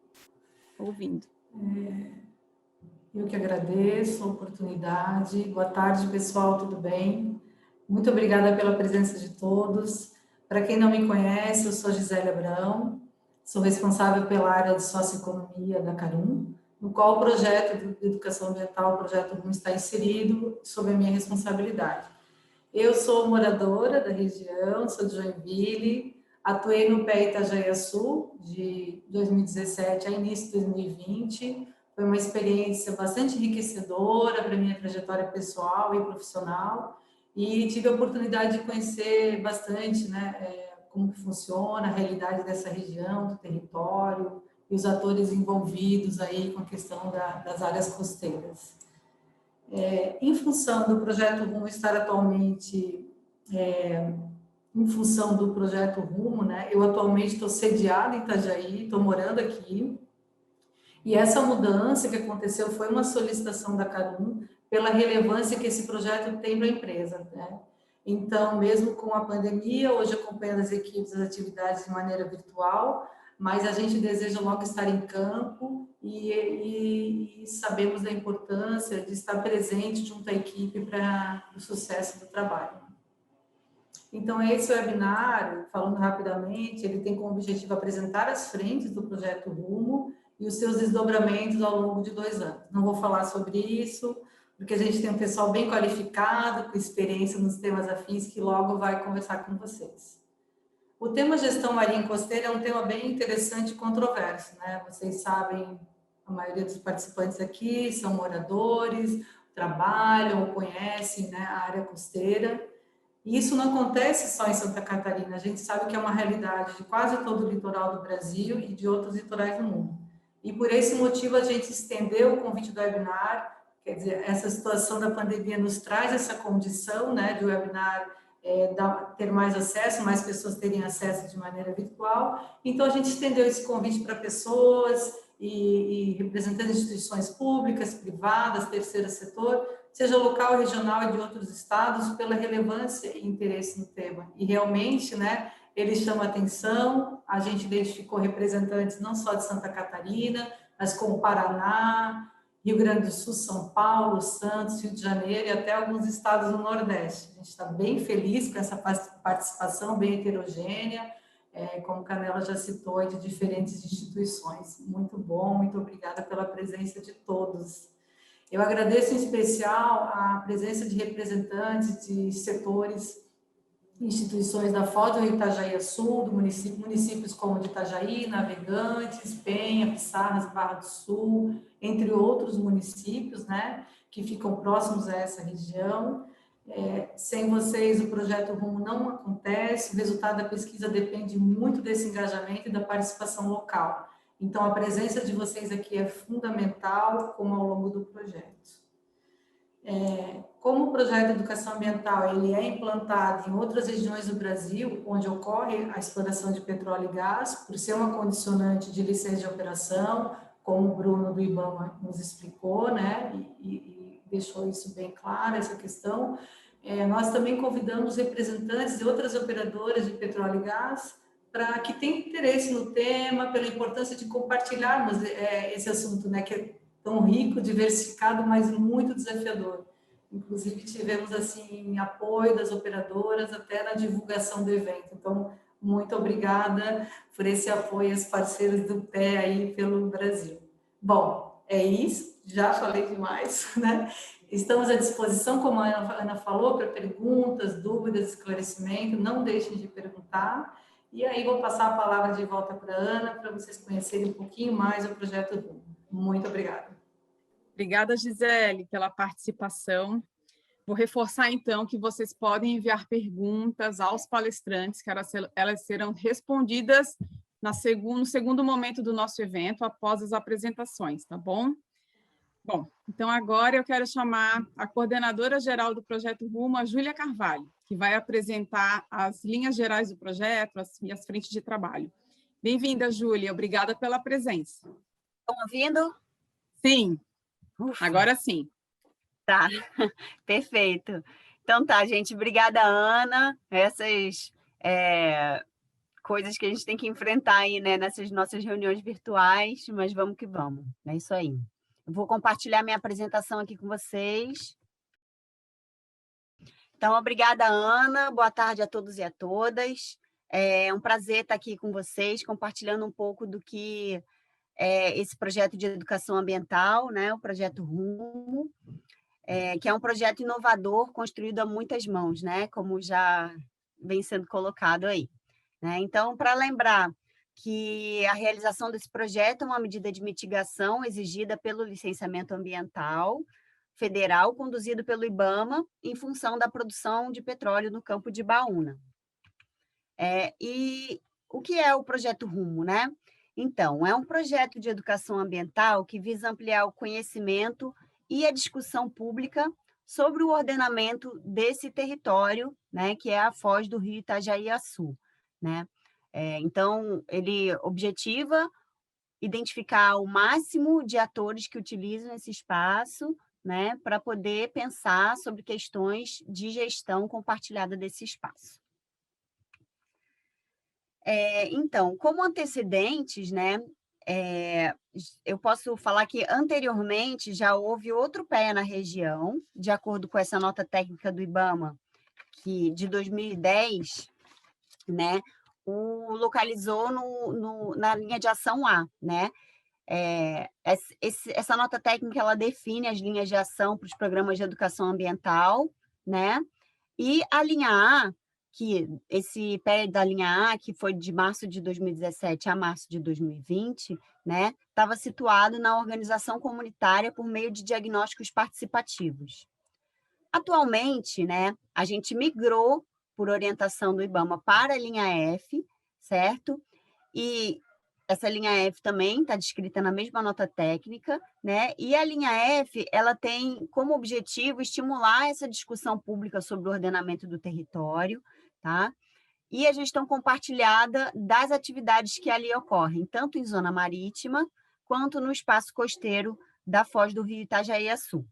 ouvindo. Eu que agradeço a oportunidade. Boa tarde, pessoal, tudo bem? Muito obrigada pela presença de todos. Para quem não me conhece, eu sou Gisele Abraão, sou responsável pela área de socioeconomia da Carum, no qual o projeto de educação ambiental, o projeto Rumo, está inserido sob a minha responsabilidade. Eu sou moradora da região, sou de Joinville, atuei no PEA Itajaí Sul de 2017 a início de 2020. Foi uma experiência bastante enriquecedora para a minha trajetória pessoal e profissional, e tive a oportunidade de conhecer bastante, né, como que funciona a realidade dessa região, do território, e os atores envolvidos aí com a questão das áreas costeiras. Em função do projeto Rumo estar atualmente em função do projeto Rumo, né? Eu atualmente estou sediada em Itajaí, estou morando aqui, e essa mudança que aconteceu foi uma solicitação da Carum pela relevância que esse projeto tem para a empresa, né? Então, mesmo com a pandemia, hoje acompanhando as equipes, as atividades de maneira virtual, mas a gente deseja logo estar em campo e sabemos da importância de estar presente junto à equipe para o sucesso do trabalho. Então, esse webinar, falando rapidamente, ele tem como objetivo apresentar as frentes do projeto Rumo e os seus desdobramentos ao longo de 2 anos. Não vou falar sobre isso, porque a gente tem um pessoal bem qualificado, com experiência nos temas afins, que logo vai conversar com vocês. O tema gestão marinha e costeira é um tema bem interessante e controverso, né? Vocês sabem, a maioria dos participantes aqui são moradores, trabalham ou conhecem, né, a área costeira. E isso não acontece só em Santa Catarina, a gente sabe que é uma realidade de quase todo o litoral do Brasil e de outros litorais do mundo. E por esse motivo a gente estendeu o convite do webinar, quer dizer, essa situação da pandemia nos traz essa condição, né, de o webinar ter mais acesso, mais pessoas terem acesso de maneira virtual. Então a gente estendeu esse convite para pessoas e representantes de instituições públicas, privadas, terceiro setor, seja local, regional e de outros estados, pela relevância e interesse no tema. E realmente, né, ele chama atenção, a gente identificou representantes não só de Santa Catarina, mas como Paraná, Rio Grande do Sul, São Paulo, Santos, Rio de Janeiro e até alguns estados do Nordeste. A gente está bem feliz com essa participação bem heterogênea, como Canela já citou, de diferentes instituições. Muito bom, muito obrigada pela presença de todos. Eu agradeço em especial a presença de representantes de setores, instituições da Foz do Itajaí Sul, do municípios como de Itajaí, Navegantes, Penha, Pissarras, Barra do Sul, entre outros municípios, né, que ficam próximos a essa região. Sem vocês, o projeto Rumo não acontece, o resultado da pesquisa depende muito desse engajamento e da participação local. Então, a presença de vocês aqui é fundamental, como ao longo do projeto. Como o projeto de educação ambiental ele é implantado em outras regiões do Brasil, onde ocorre a exploração de petróleo e gás, por ser uma condicionante de licença de operação, como o Bruno do IBAMA nos explicou, né, e deixou isso bem claro, essa questão, nós também convidamos representantes de outras operadoras de petróleo e gás para que tenham interesse no tema, pela importância de compartilharmos esse assunto, né, que é tão rico, diversificado, mas muito desafiador. Inclusive, tivemos, assim, apoio das operadoras até na divulgação do evento. Então, muito obrigada por esse apoio aos parceiros do PE aí pelo Brasil. Bom, é isso. Já falei demais, né? Estamos à disposição, como a Ana falou, para perguntas, dúvidas, esclarecimento. Não deixem de perguntar. E aí, vou passar a palavra de volta para a Ana, para vocês conhecerem um pouquinho mais o projeto Rumo. Muito obrigada. Obrigada, Gisele, pela participação. Vou reforçar, então, que vocês podem enviar perguntas aos palestrantes, que elas serão respondidas no segundo momento do nosso evento, após as apresentações, tá bom? Bom, então agora eu quero chamar a coordenadora geral do Projeto Rumo, a Júlia Carvalho, que vai apresentar as linhas gerais do projeto e as frentes de trabalho. Bem-vinda, Júlia, obrigada pela presença. Estão ouvindo? Sim. Ufa. Agora sim. Tá, perfeito. Então tá, gente, obrigada, Ana. Essas coisas que a gente tem que enfrentar aí, né, nessas nossas reuniões virtuais, mas vamos que vamos. É isso aí. Eu vou compartilhar minha apresentação aqui com vocês. Então, obrigada, Ana. Boa tarde a todos e a todas. É um prazer estar aqui com vocês, compartilhando um pouco do que esse projeto de educação ambiental, né, o projeto Rumo, que é um projeto inovador construído a muitas mãos, né, como já vem sendo colocado aí, né? Então, para lembrar que a realização desse projeto é uma medida de mitigação exigida pelo licenciamento ambiental federal, conduzido pelo IBAMA, em função da produção de petróleo no campo de Baúna. E o que é o projeto Rumo, né? Então, é um projeto de educação ambiental que visa ampliar o conhecimento e a discussão pública sobre o ordenamento desse território, né, que é a foz do rio Itajaí-Açu, né? Então, ele objetiva identificar o máximo de atores que utilizam esse espaço, né, para poder pensar sobre questões de gestão compartilhada desse espaço. Então, como antecedentes, né, eu posso falar que anteriormente já houve outro PEA na região, de acordo com essa nota técnica do IBAMA, que de 2010, né, o localizou na linha de ação A, né? Essa nota técnica ela define as linhas de ação para os programas de educação ambiental, né? E a linha A, que esse PEA da linha A, que foi de março de 2017 a março de 2020, né, estava situado na organização comunitária por meio de diagnósticos participativos. Atualmente, né, a gente migrou por orientação do IBAMA para a linha F, certo? E essa linha F também está descrita na mesma nota técnica, né? E a linha F, ela tem como objetivo estimular essa discussão pública sobre o ordenamento do território, tá? E a gestão compartilhada das atividades que ali ocorrem, tanto em zona marítima, quanto no espaço costeiro da foz do rio Itajaí-Açu.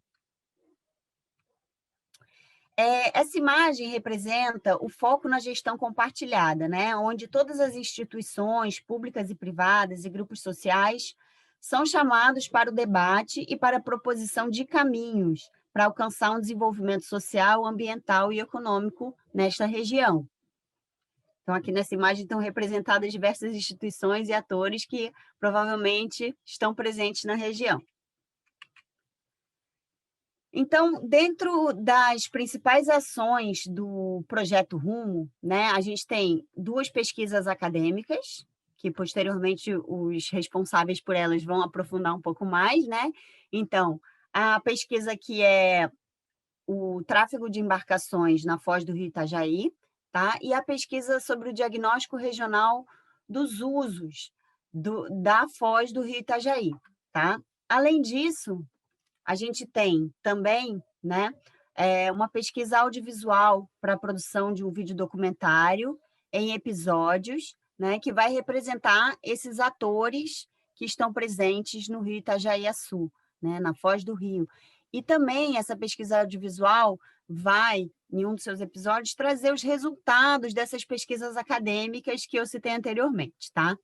Essa imagem representa o foco na gestão compartilhada, né? Onde todas as instituições públicas e privadas e grupos sociais são chamados para o debate e para a proposição de caminhos para alcançar um desenvolvimento social, ambiental e econômico nesta região. Então, aqui nessa imagem estão representadas diversas instituições e atores que provavelmente estão presentes na região. Então, dentro das principais ações do Projeto Rumo, né, a gente tem 2 pesquisas acadêmicas, que posteriormente os responsáveis por elas vão aprofundar um pouco mais, né? Então, a pesquisa que é o tráfego de embarcações na foz do rio Itajaí, tá? E a pesquisa sobre o diagnóstico regional dos usos da foz do rio Itajaí, tá? Além disso, a gente tem também, né, uma pesquisa audiovisual para a produção de um vídeo documentário em episódios, né, que vai representar esses atores que estão presentes no rio Itajaí-Açu, né, na foz do rio. E também essa pesquisa audiovisual vai, em um dos seus episódios, trazer os resultados dessas pesquisas acadêmicas que eu citei anteriormente, tá?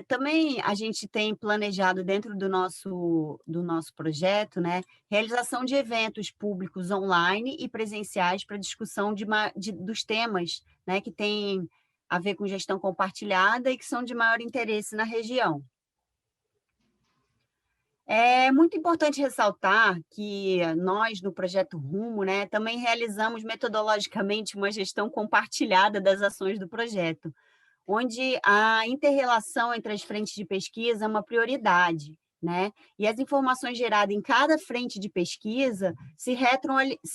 Também a gente tem planejado dentro do nosso projeto, né, realização de eventos públicos online e presenciais para discussão dos temas, né, que têm a ver com gestão compartilhada e que são de maior interesse na região. É muito importante ressaltar que nós, no Projeto Rumo, né, também realizamos metodologicamente uma gestão compartilhada das ações do projeto, onde a inter-relação entre as frentes de pesquisa é uma prioridade, né? E as informações geradas em cada frente de pesquisa se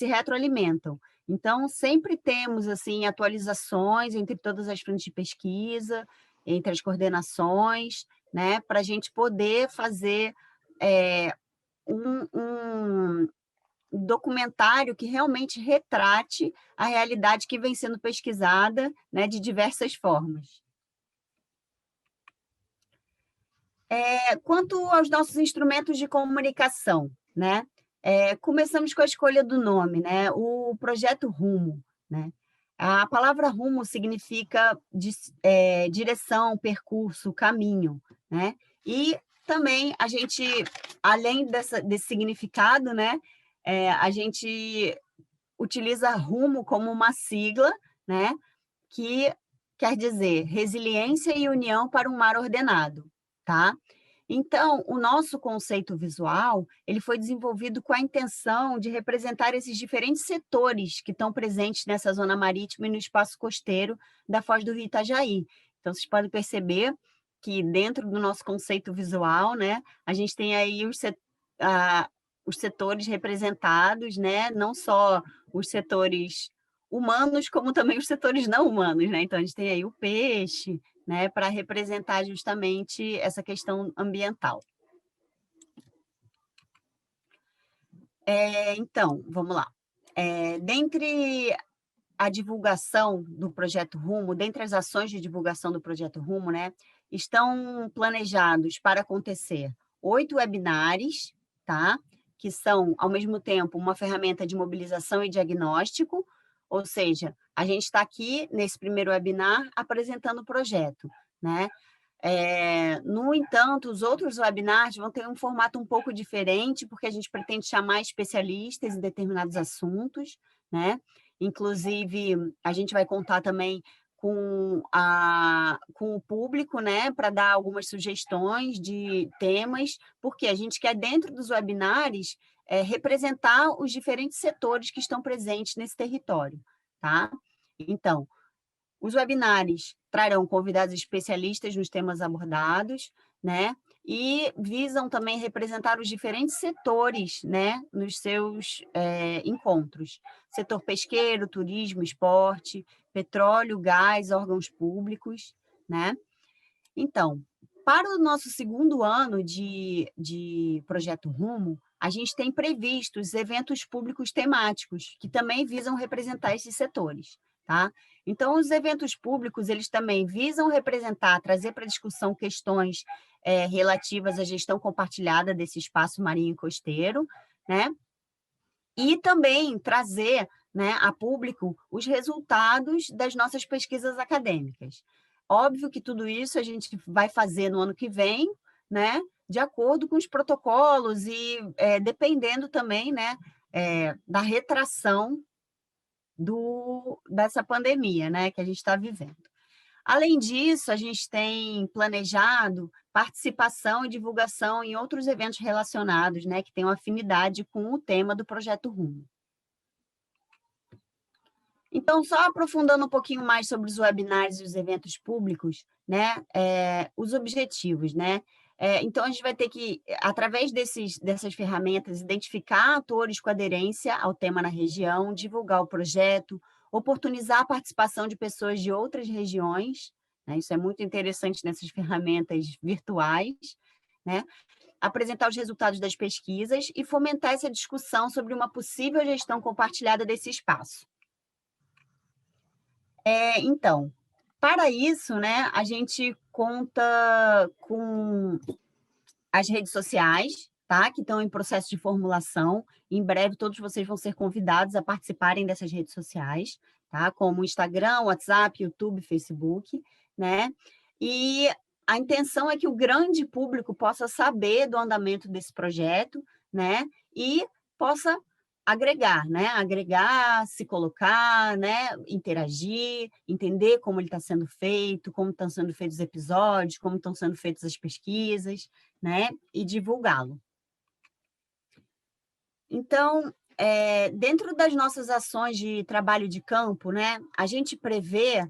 retroalimentam. Então, sempre temos assim atualizações entre todas as frentes de pesquisa, entre as coordenações, né? Para a gente poder fazer um documentário que realmente retrate a realidade que vem sendo pesquisada, né, de diversas formas. Quanto aos nossos instrumentos de comunicação, né, começamos com a escolha do nome, né, o Projeto Rumo, né. A palavra rumo significa direção, percurso, caminho, né, e também a gente, além desse significado, né, a gente utiliza rumo como uma sigla, né, que quer dizer resiliência e união para um mar ordenado, tá? Então, o nosso conceito visual, ele foi desenvolvido com a intenção de representar esses diferentes setores que estão presentes nessa zona marítima e no espaço costeiro da foz do rio Itajaí. Então, vocês podem perceber que dentro do nosso conceito visual, né, a gente tem aí os setores representados, né, não só os setores humanos, como também os setores não humanos, né? Então, a gente tem aí o peixe, né, para representar justamente essa questão ambiental. Então, vamos lá. Dentre a divulgação do Projeto Rumo, dentre as ações de divulgação do Projeto Rumo, né, estão planejados para acontecer 8 webinários, tá? Que são, ao mesmo tempo, uma ferramenta de mobilização e diagnóstico, ou seja, a gente está aqui, nesse primeiro webinar, apresentando o projeto, né? No entanto, os outros webinars vão ter um formato um pouco diferente, porque a gente pretende chamar especialistas em determinados assuntos, né? Inclusive, a gente vai contar também com o público, né, para dar algumas sugestões de temas, porque a gente quer, dentro dos webinars, representar os diferentes setores que estão presentes nesse território, tá? Então, os webinars trarão convidados especialistas nos temas abordados, né? E visam também representar os diferentes setores, né, nos seus encontros. Setor pesqueiro, turismo, esporte, petróleo, gás, órgãos públicos, né? Então, para o nosso segundo ano de Projeto Rumo, a gente tem previsto os eventos públicos temáticos, que também visam representar esses setores, tá? Então, os eventos públicos, eles também visam representar, trazer para discussão questões relativas à gestão compartilhada desse espaço marinho e costeiro, né? E também trazer, né, a público os resultados das nossas pesquisas acadêmicas. Óbvio que tudo isso a gente vai fazer no ano que vem, né, de acordo com os protocolos e dependendo também, né, da retração dessa pandemia, né, que a gente está vivendo. Além disso, a gente tem planejado participação e divulgação em outros eventos relacionados, né, que tenham afinidade com o tema do Projeto Rumo. Então, só aprofundando um pouquinho mais sobre os webinars e os eventos públicos, né, os objetivos, né? Então, a gente vai ter que, através dessas ferramentas, identificar atores com aderência ao tema na região, divulgar o projeto, oportunizar a participação de pessoas de outras regiões, né? Isso é muito interessante nessas ferramentas virtuais, né? Apresentar os resultados das pesquisas e fomentar essa discussão sobre uma possível gestão compartilhada desse espaço. Então, para isso, né, a gente conta com as redes sociais, tá? Que estão em processo de formulação. Em breve, todos vocês vão ser convidados a participarem dessas redes sociais, tá? Como Instagram, WhatsApp, YouTube, Facebook, né? E a intenção é que o grande público possa saber do andamento desse projeto, né? E possa agregar, né? Agregar, se colocar, né? Interagir, entender como ele está sendo feito, como estão sendo feitos os episódios, como estão sendo feitas as pesquisas, né? E divulgá-lo. Então, dentro das nossas ações de trabalho de campo, né? A gente prevê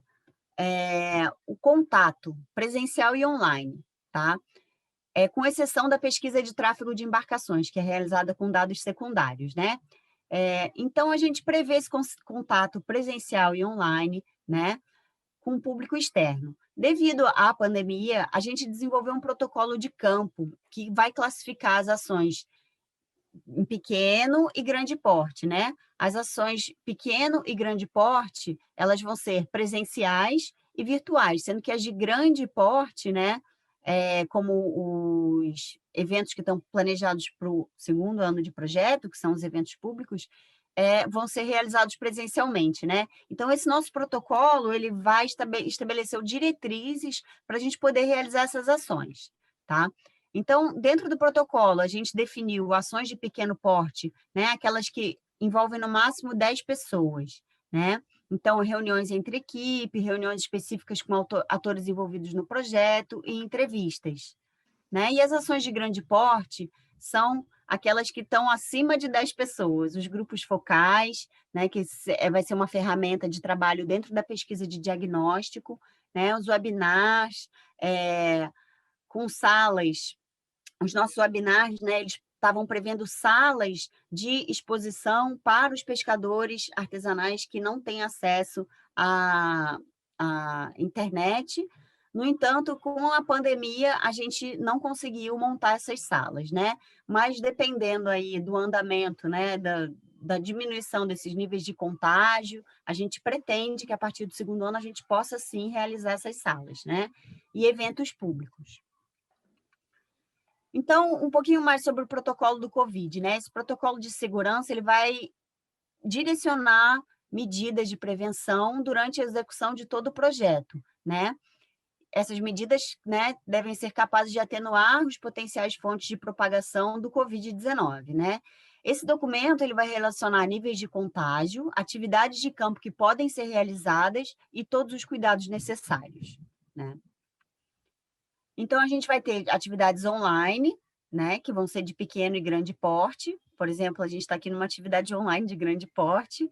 o contato presencial e online, tá? Com exceção da pesquisa de tráfego de embarcações, que é realizada com dados secundários, né? Então, a gente prevê esse contato presencial e online, né, com o público externo. Devido à pandemia, a gente desenvolveu um protocolo de campo que vai classificar as ações em pequeno e grande porte, né? As ações pequeno e grande porte, elas vão ser presenciais e virtuais, sendo que as de grande porte, né, como os eventos que estão planejados para o segundo ano de projeto, que são os eventos públicos, vão ser realizados presencialmente, né? Então, esse nosso protocolo, ele vai estabelecer diretrizes para a gente poder realizar essas ações, tá? Então, dentro do protocolo, a gente definiu ações de pequeno porte, né? Aquelas que envolvem no máximo 10 pessoas, né? Então, reuniões entre equipe, reuniões específicas com atores envolvidos no projeto e entrevistas, né? E as ações de grande porte são aquelas que estão acima de 10 pessoas, os grupos focais, né? Que vai ser uma ferramenta de trabalho dentro da pesquisa de diagnóstico, né? Os webinars, com salas. Os nossos webinars, né, eles estavam prevendo salas de exposição para os pescadores artesanais que não têm acesso à internet, No entanto, com a pandemia, a gente não conseguiu montar essas salas, né? Mas dependendo aí do andamento, né, da diminuição desses níveis de contágio, a gente pretende que a partir do segundo ano a gente possa sim realizar essas salas, né? E eventos públicos. Então, um pouquinho mais sobre o protocolo do COVID, né? Esse protocolo de segurança, ele vai direcionar medidas de prevenção durante a execução de todo o projeto, né? Essas medidas, né, devem ser capazes de atenuar os potenciais fontes de propagação do COVID-19, né? Esse documento ele vai relacionar níveis de contágio, atividades de campo que podem ser realizadas e todos os cuidados necessários, né? Então, a gente vai ter atividades online, né, que vão ser de pequeno e grande porte. Por exemplo, a gente está aqui numa atividade online de grande porte.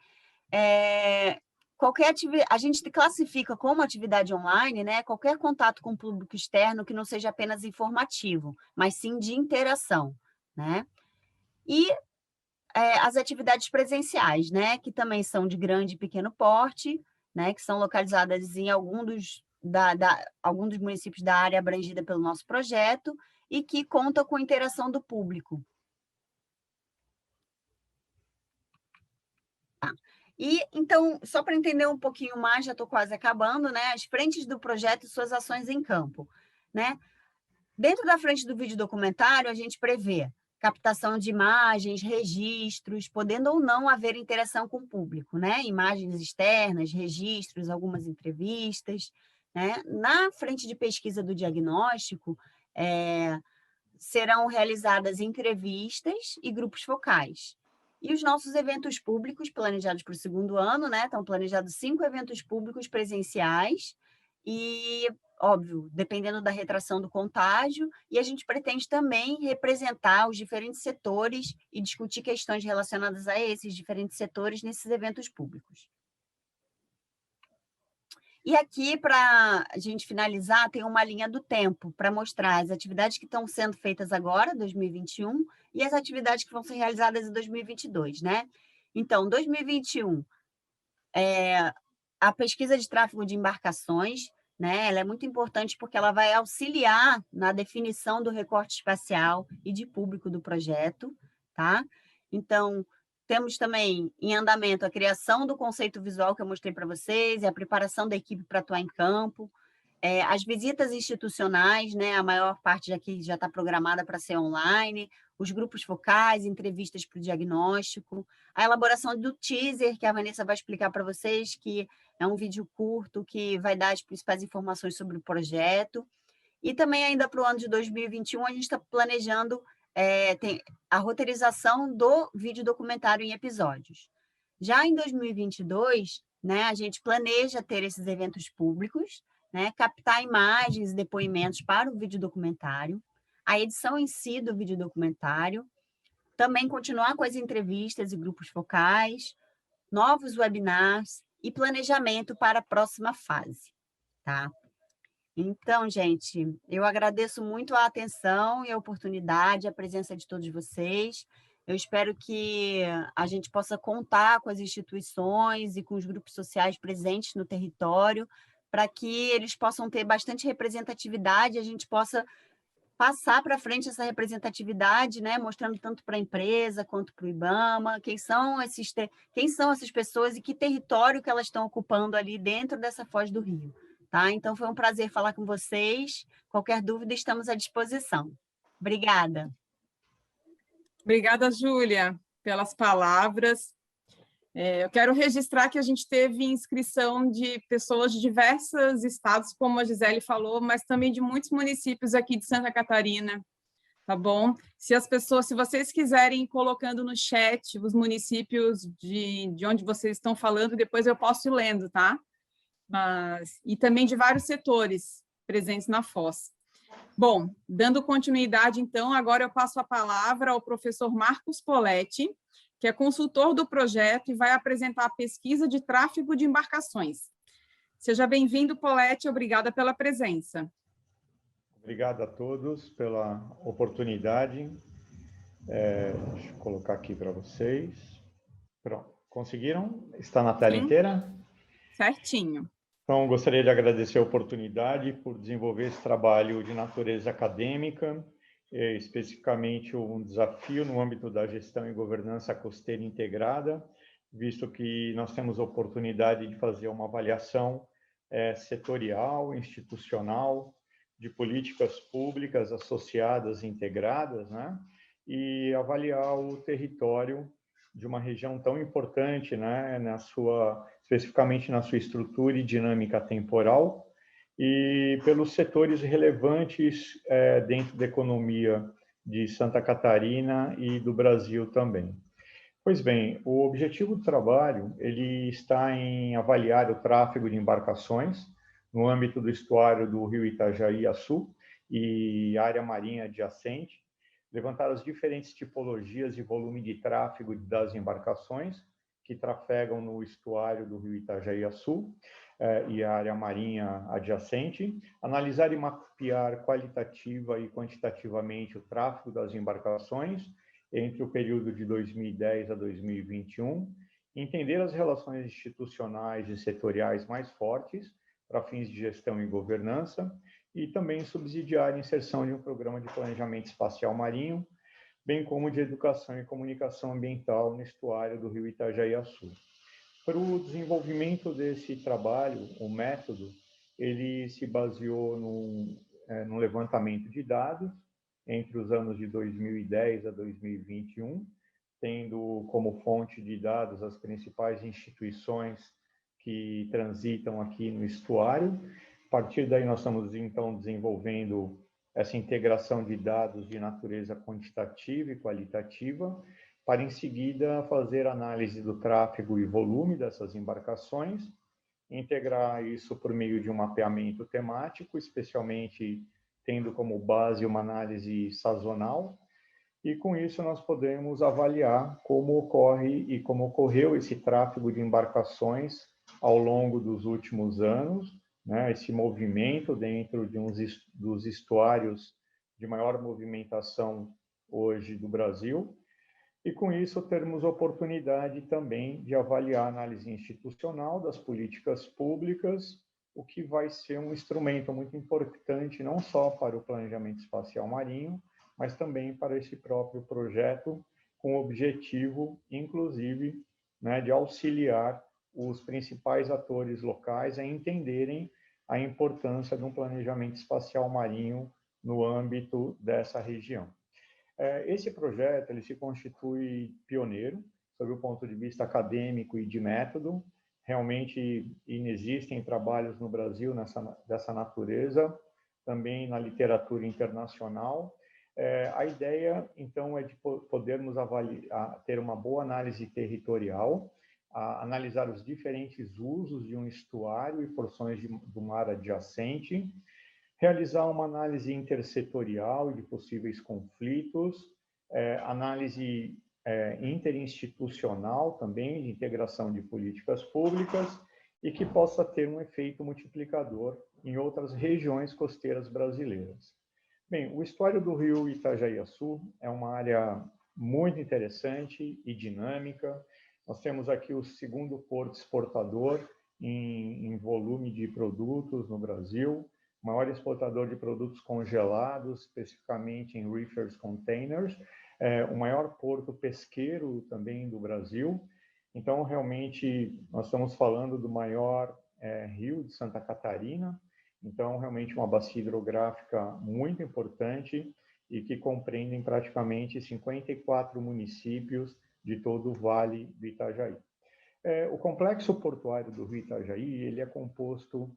Qualquer a gente classifica como atividade online, né, qualquer contato com o público externo que não seja apenas informativo, mas sim de interação, né? E as atividades presenciais, né, que também são de grande e pequeno porte, né, que são localizadas em algum dos municípios da área abrangida pelo nosso projeto e que conta com a interação do público. Tá. E, então, só para entender um pouquinho mais, já estou quase acabando, né? As frentes do projeto e suas ações em campo, né? Dentro da frente do vídeo documentário, a gente prevê captação de imagens, registros, podendo ou não haver interação com o público, né? Imagens externas, registros, algumas entrevistas, né? Na frente de pesquisa do diagnóstico, serão realizadas entrevistas e grupos focais. E os nossos eventos públicos, planejados para o segundo ano, né? Estão planejados 5 eventos públicos presenciais e, óbvio, dependendo da retração do contágio, e a gente pretende também representar os diferentes setores e discutir questões relacionadas a esses diferentes setores nesses eventos públicos. E aqui, para a gente finalizar, tem uma linha do tempo para mostrar as atividades que estão sendo feitas agora, 2021, e as atividades que vão ser realizadas em 2022, né? Então, 2021, a pesquisa de tráfego de embarcações, né? Ela é muito importante porque ela vai auxiliar na definição do recorte espacial e de público do projeto, tá? Então, temos também em andamento a criação do conceito visual que eu mostrei para vocês, e a preparação da equipe para atuar em campo, as visitas institucionais, né, a maior parte aqui já está programada para ser online, os grupos focais, entrevistas para o diagnóstico, a elaboração do teaser, que a Vanessa vai explicar para vocês, que é um vídeo curto que vai dar as principais informações sobre o projeto. E também ainda para o ano de 2021, a gente está planejando tem a roteirização do vídeo documentário em episódios. Já em 2022, né, a gente planeja ter esses eventos públicos, né, captar imagens e depoimentos para o vídeo documentário, a edição em si do vídeo documentário, também continuar com as entrevistas e grupos focais, novos webinars e planejamento para a próxima fase, tá? Então, gente, eu agradeço muito a atenção e a oportunidade, a presença de todos vocês. Eu espero que a gente possa contar com as instituições e com os grupos sociais presentes no território, para que eles possam ter bastante representatividade e a gente possa passar para frente essa representatividade, né, mostrando tanto para a empresa quanto para o IBAMA, quem são essas pessoas e que território que elas estão ocupando ali dentro dessa Foz do Rio. Tá? Então, foi um prazer falar com vocês. Qualquer dúvida, estamos à disposição. Obrigada. Obrigada, Júlia, pelas palavras. Eu quero registrar que a gente teve inscrição de pessoas de diversos estados, como a Gisele falou, mas também de muitos municípios aqui de Santa Catarina, tá bom? Se vocês quiserem ir colocando no chat os municípios de onde vocês estão falando, depois eu posso ir lendo, tá? E também de vários setores presentes na Foz. Bom, dando continuidade, então, agora eu passo a palavra ao professor Marcos Poletti, que é consultor do projeto e vai apresentar a pesquisa de tráfego de embarcações. Seja bem-vindo, Poletti, obrigada pela presença. Obrigado a todos pela oportunidade. Deixa eu colocar aqui para vocês. Pronto, conseguiram? Está na tela inteira? Certinho. Então, gostaria de agradecer a oportunidade por desenvolver esse trabalho de natureza acadêmica, especificamente um desafio no âmbito da gestão e governança costeira integrada, visto que nós temos a oportunidade de fazer uma avaliação setorial, institucional, de políticas públicas associadas e integradas, né? E avaliar o território de uma região tão importante, né, especificamente na sua estrutura e dinâmica temporal, e pelos setores relevantes dentro da economia de Santa Catarina e do Brasil também. Pois bem, o objetivo do trabalho ele está em avaliar o tráfego de embarcações no âmbito do estuário do rio Itajaí-Açu e área marinha adjacente, levantar as diferentes tipologias e volume de tráfego das embarcações que trafegam no estuário do rio Itajaí-Açu e a área marinha adjacente, analisar e mapear qualitativa e quantitativamente o tráfego das embarcações entre o período de 2010 a 2021, entender as relações institucionais e setoriais mais fortes para fins de gestão e governança, e também subsidiar a inserção de um programa de planejamento espacial marinho, bem como de educação e comunicação ambiental no estuário do rio Itajaí-Açu. Para o desenvolvimento desse trabalho, o método, ele se baseou no levantamento de dados entre os anos de 2010 a 2021, tendo como fonte de dados as principais instituições que transitam aqui no estuário. A partir daí, nós estamos, então, desenvolvendo essa integração de dados de natureza quantitativa e qualitativa, para, em seguida, fazer análise do tráfego e volume dessas embarcações, integrar isso por meio de um mapeamento temático, especialmente tendo como base uma análise sazonal, e com isso nós podemos avaliar como ocorre e como ocorreu esse tráfego de embarcações ao longo dos últimos anos, né, esse movimento dentro de dos estuários de maior movimentação hoje do Brasil, e com isso termos oportunidade também de avaliar a análise institucional das políticas públicas, o que vai ser um instrumento muito importante não só para o planejamento espacial marinho, mas também para esse próprio projeto, com o objetivo, inclusive, né, de auxiliar os principais atores locais a entenderem a importância de um planejamento espacial marinho no âmbito dessa região. Esse projeto ele se constitui pioneiro, sob o ponto de vista acadêmico e de método. Realmente inexistem trabalhos no Brasil dessa natureza, também na literatura internacional. A ideia, então, é de podermos ter uma boa análise territorial, analisar os diferentes usos de um estuário e porções do mar adjacente, realizar uma análise intersetorial de possíveis conflitos, análise interinstitucional também, de integração de políticas públicas, e que possa ter um efeito multiplicador em outras regiões costeiras brasileiras. Bem, o estuário do rio Itajaí-Açu é uma área muito interessante e dinâmica. Nós temos aqui o segundo porto exportador em volume de produtos no Brasil, maior exportador de produtos congelados, especificamente em reefers containers, o maior porto pesqueiro também do Brasil. Então, realmente, nós estamos falando do maior rio de Santa Catarina, então, realmente uma bacia hidrográfica muito importante e que compreendem praticamente 54 municípios de todo o Vale do Itajaí. O complexo portuário do rio Itajaí ele é composto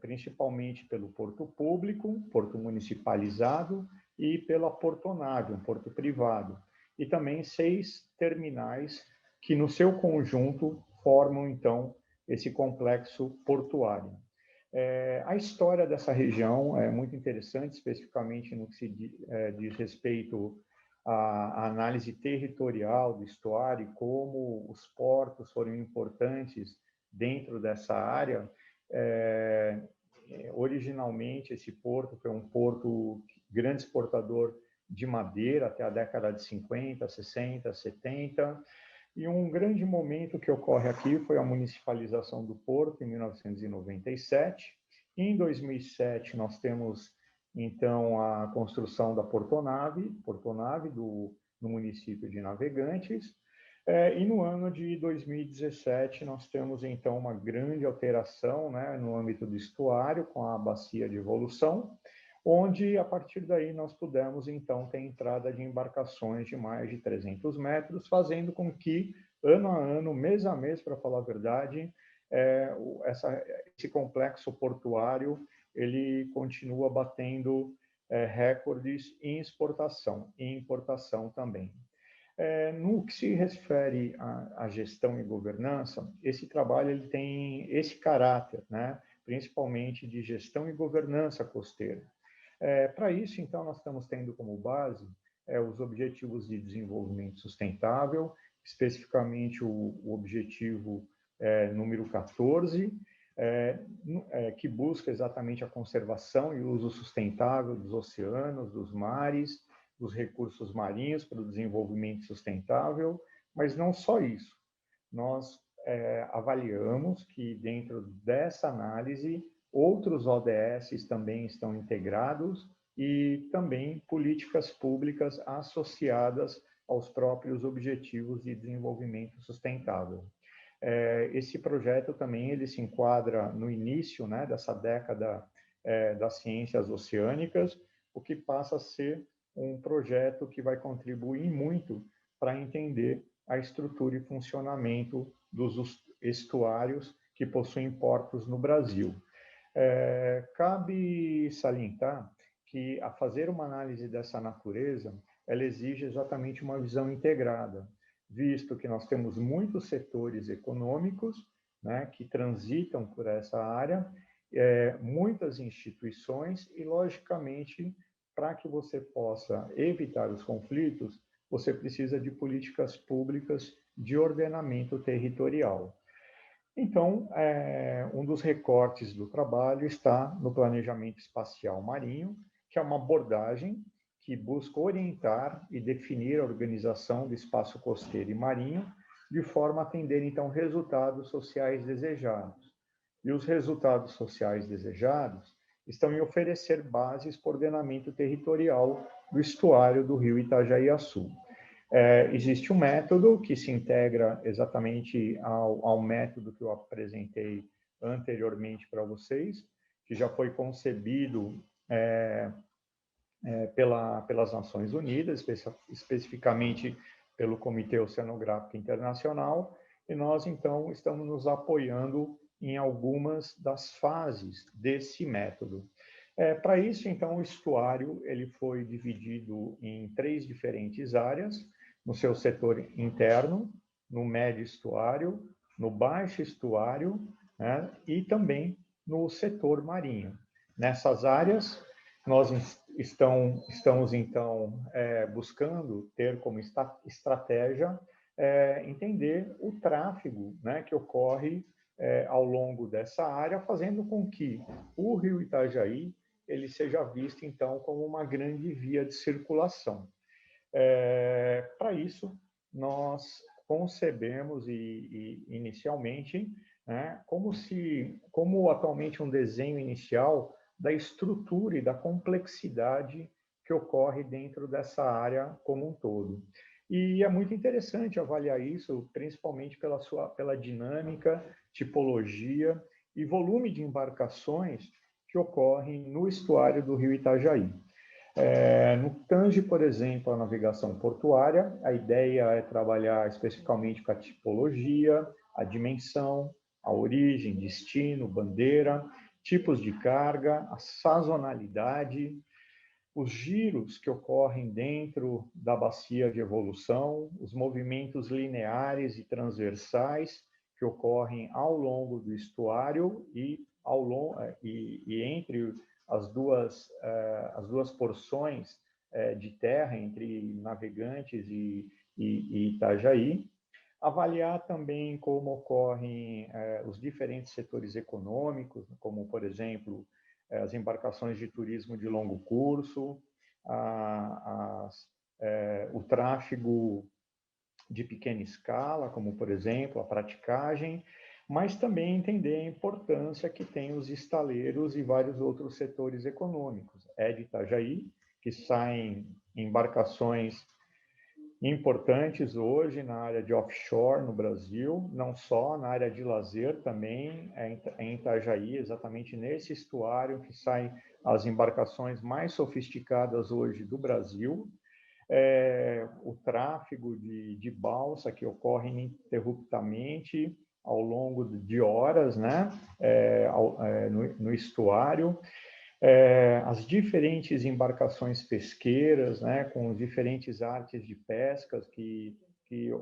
principalmente pelo porto público, porto municipalizado, e pela portonave, um porto privado, e também 6 terminais que, no seu conjunto, formam, então, esse complexo portuário. A história dessa região é muito interessante, especificamente no que se diz respeito à análise territorial do estuário e como os portos foram importantes dentro dessa área. Originalmente, esse porto foi um porto grande exportador de madeira até a década de 50, 60, 70. E um grande momento que ocorre aqui foi a municipalização do Porto, em 1997. Em 2007, nós temos, então, a construção da Portonave no município de Navegantes. E no ano de 2017, nós temos, então, uma grande alteração, né, no âmbito do estuário, com a bacia de evolução, onde, a partir daí, nós pudemos, então, ter entrada de embarcações de mais de 300 metros, fazendo com que, ano a ano, mês a mês, para falar a verdade, esse complexo portuário, ele continua batendo recordes em exportação e importação também. No que se refere à gestão e governança, esse trabalho ele tem esse caráter, né, principalmente de gestão e governança costeira. Para isso, então, nós estamos tendo como base os Objetivos de Desenvolvimento Sustentável, especificamente o objetivo número 14, que busca exatamente a conservação e uso sustentável dos oceanos, dos mares, dos recursos marinhos para o desenvolvimento sustentável, mas não só isso. Nós avaliamos que dentro dessa análise outros ODS também estão integrados e também políticas públicas associadas aos próprios Objetivos de Desenvolvimento Sustentável. Esse projeto também ele se enquadra no início, né, dessa década das ciências oceânicas, o que passa a ser um projeto que vai contribuir muito para entender a estrutura e funcionamento dos estuários que possuem portos no Brasil. Cabe salientar que, a fazer uma análise dessa natureza, ela exige exatamente uma visão integrada, visto que nós temos muitos setores econômicos, né, que transitam por essa área, muitas instituições e, logicamente, para que você possa evitar os conflitos, você precisa de políticas públicas de ordenamento territorial. Então, um dos recortes do trabalho está no planejamento espacial marinho, que é uma abordagem que busca orientar e definir a organização do espaço costeiro e marinho de forma a atender, então, resultados sociais desejados. E os resultados sociais desejados estão em oferecer bases para o ordenamento territorial do estuário do rio Itajaí-Açu. Existe um método que se integra exatamente ao método que eu apresentei anteriormente para vocês, que já foi concebido pelas Nações Unidas, especificamente pelo Comitê Oceanográfico Internacional, e nós, então, estamos nos apoiando em algumas das fases desse método. Para isso, então, o estuário ele foi dividido em 3 diferentes áreas, no seu setor interno, no médio estuário, no baixo estuário, né, e também no setor marinho. Nessas áreas, nós estamos, então, buscando ter como estratégia entender o tráfego, né, que ocorre ao longo dessa área, fazendo com que o rio Itajaí ele seja visto, então, como uma grande via de circulação. Para isso, nós concebemos inicialmente, né, como atualmente um desenho inicial da estrutura e da complexidade que ocorre dentro dessa área como um todo. E é muito interessante avaliar isso, principalmente pela dinâmica, tipologia e volume de embarcações que ocorrem no estuário do rio Itajaí. No que tange, por exemplo, a navegação portuária, a ideia é trabalhar especificamente com a tipologia, a dimensão, a origem, destino, bandeira, tipos de carga, a sazonalidade, os giros que ocorrem dentro da bacia de evolução, os movimentos lineares e transversais que ocorrem ao longo do estuário e entre as duas porções de terra, entre Navegantes e Itajaí. Avaliar também como ocorrem os diferentes setores econômicos, como, por exemplo, as embarcações de turismo de longo curso, o tráfego de pequena escala, como, por exemplo, a praticagem, mas também entender a importância que tem os estaleiros e vários outros setores econômicos. É de Itajaí, que saem embarcações importantes hoje na área de offshore no Brasil, não só na área de lazer também, em Itajaí, exatamente nesse estuário que saem as embarcações mais sofisticadas hoje do Brasil. O tráfego de balsa que ocorre ininterruptamente ao longo de horas, né, no estuário, as diferentes embarcações pesqueiras, né, com diferentes artes de pescas que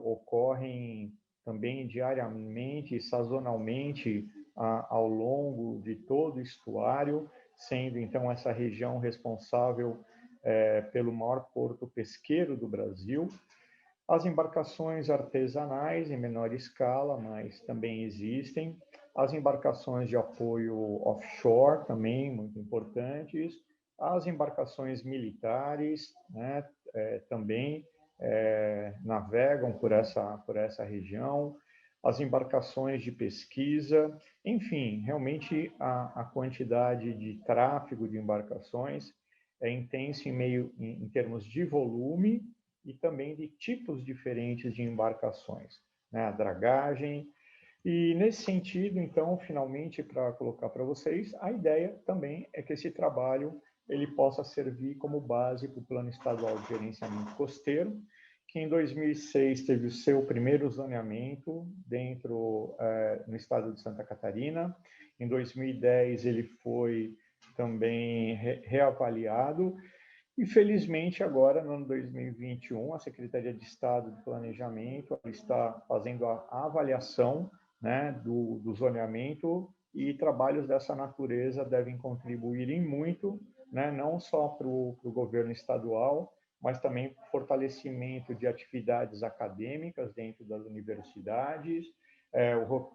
ocorrem também diariamente e sazonalmente ao longo de todo o estuário, sendo então essa região responsável pelo maior porto pesqueiro do Brasil. As embarcações artesanais em menor escala, mas também existem. As embarcações de apoio offshore também muito importantes. As embarcações militares, né, também navegam por essa região. As embarcações de pesquisa, enfim, realmente a quantidade de tráfego de embarcações é intenso em termos de volume e também de tipos diferentes de embarcações, né? A dragagem. E nesse sentido, então, finalmente, para colocar para vocês, a ideia também é que esse trabalho ele possa servir como base para o Plano Estadual de Gerenciamento Costeiro, que em 2006 teve o seu primeiro zoneamento no estado de Santa Catarina. Em 2010 ele foi também reavaliado. E, felizmente, agora, no ano 2021, a Secretaria de Estado de Planejamento está fazendo a avaliação, né, do zoneamento, e trabalhos dessa natureza devem contribuir em muito, né, não só para o governo estadual, mas também para o fortalecimento de atividades acadêmicas dentro das universidades,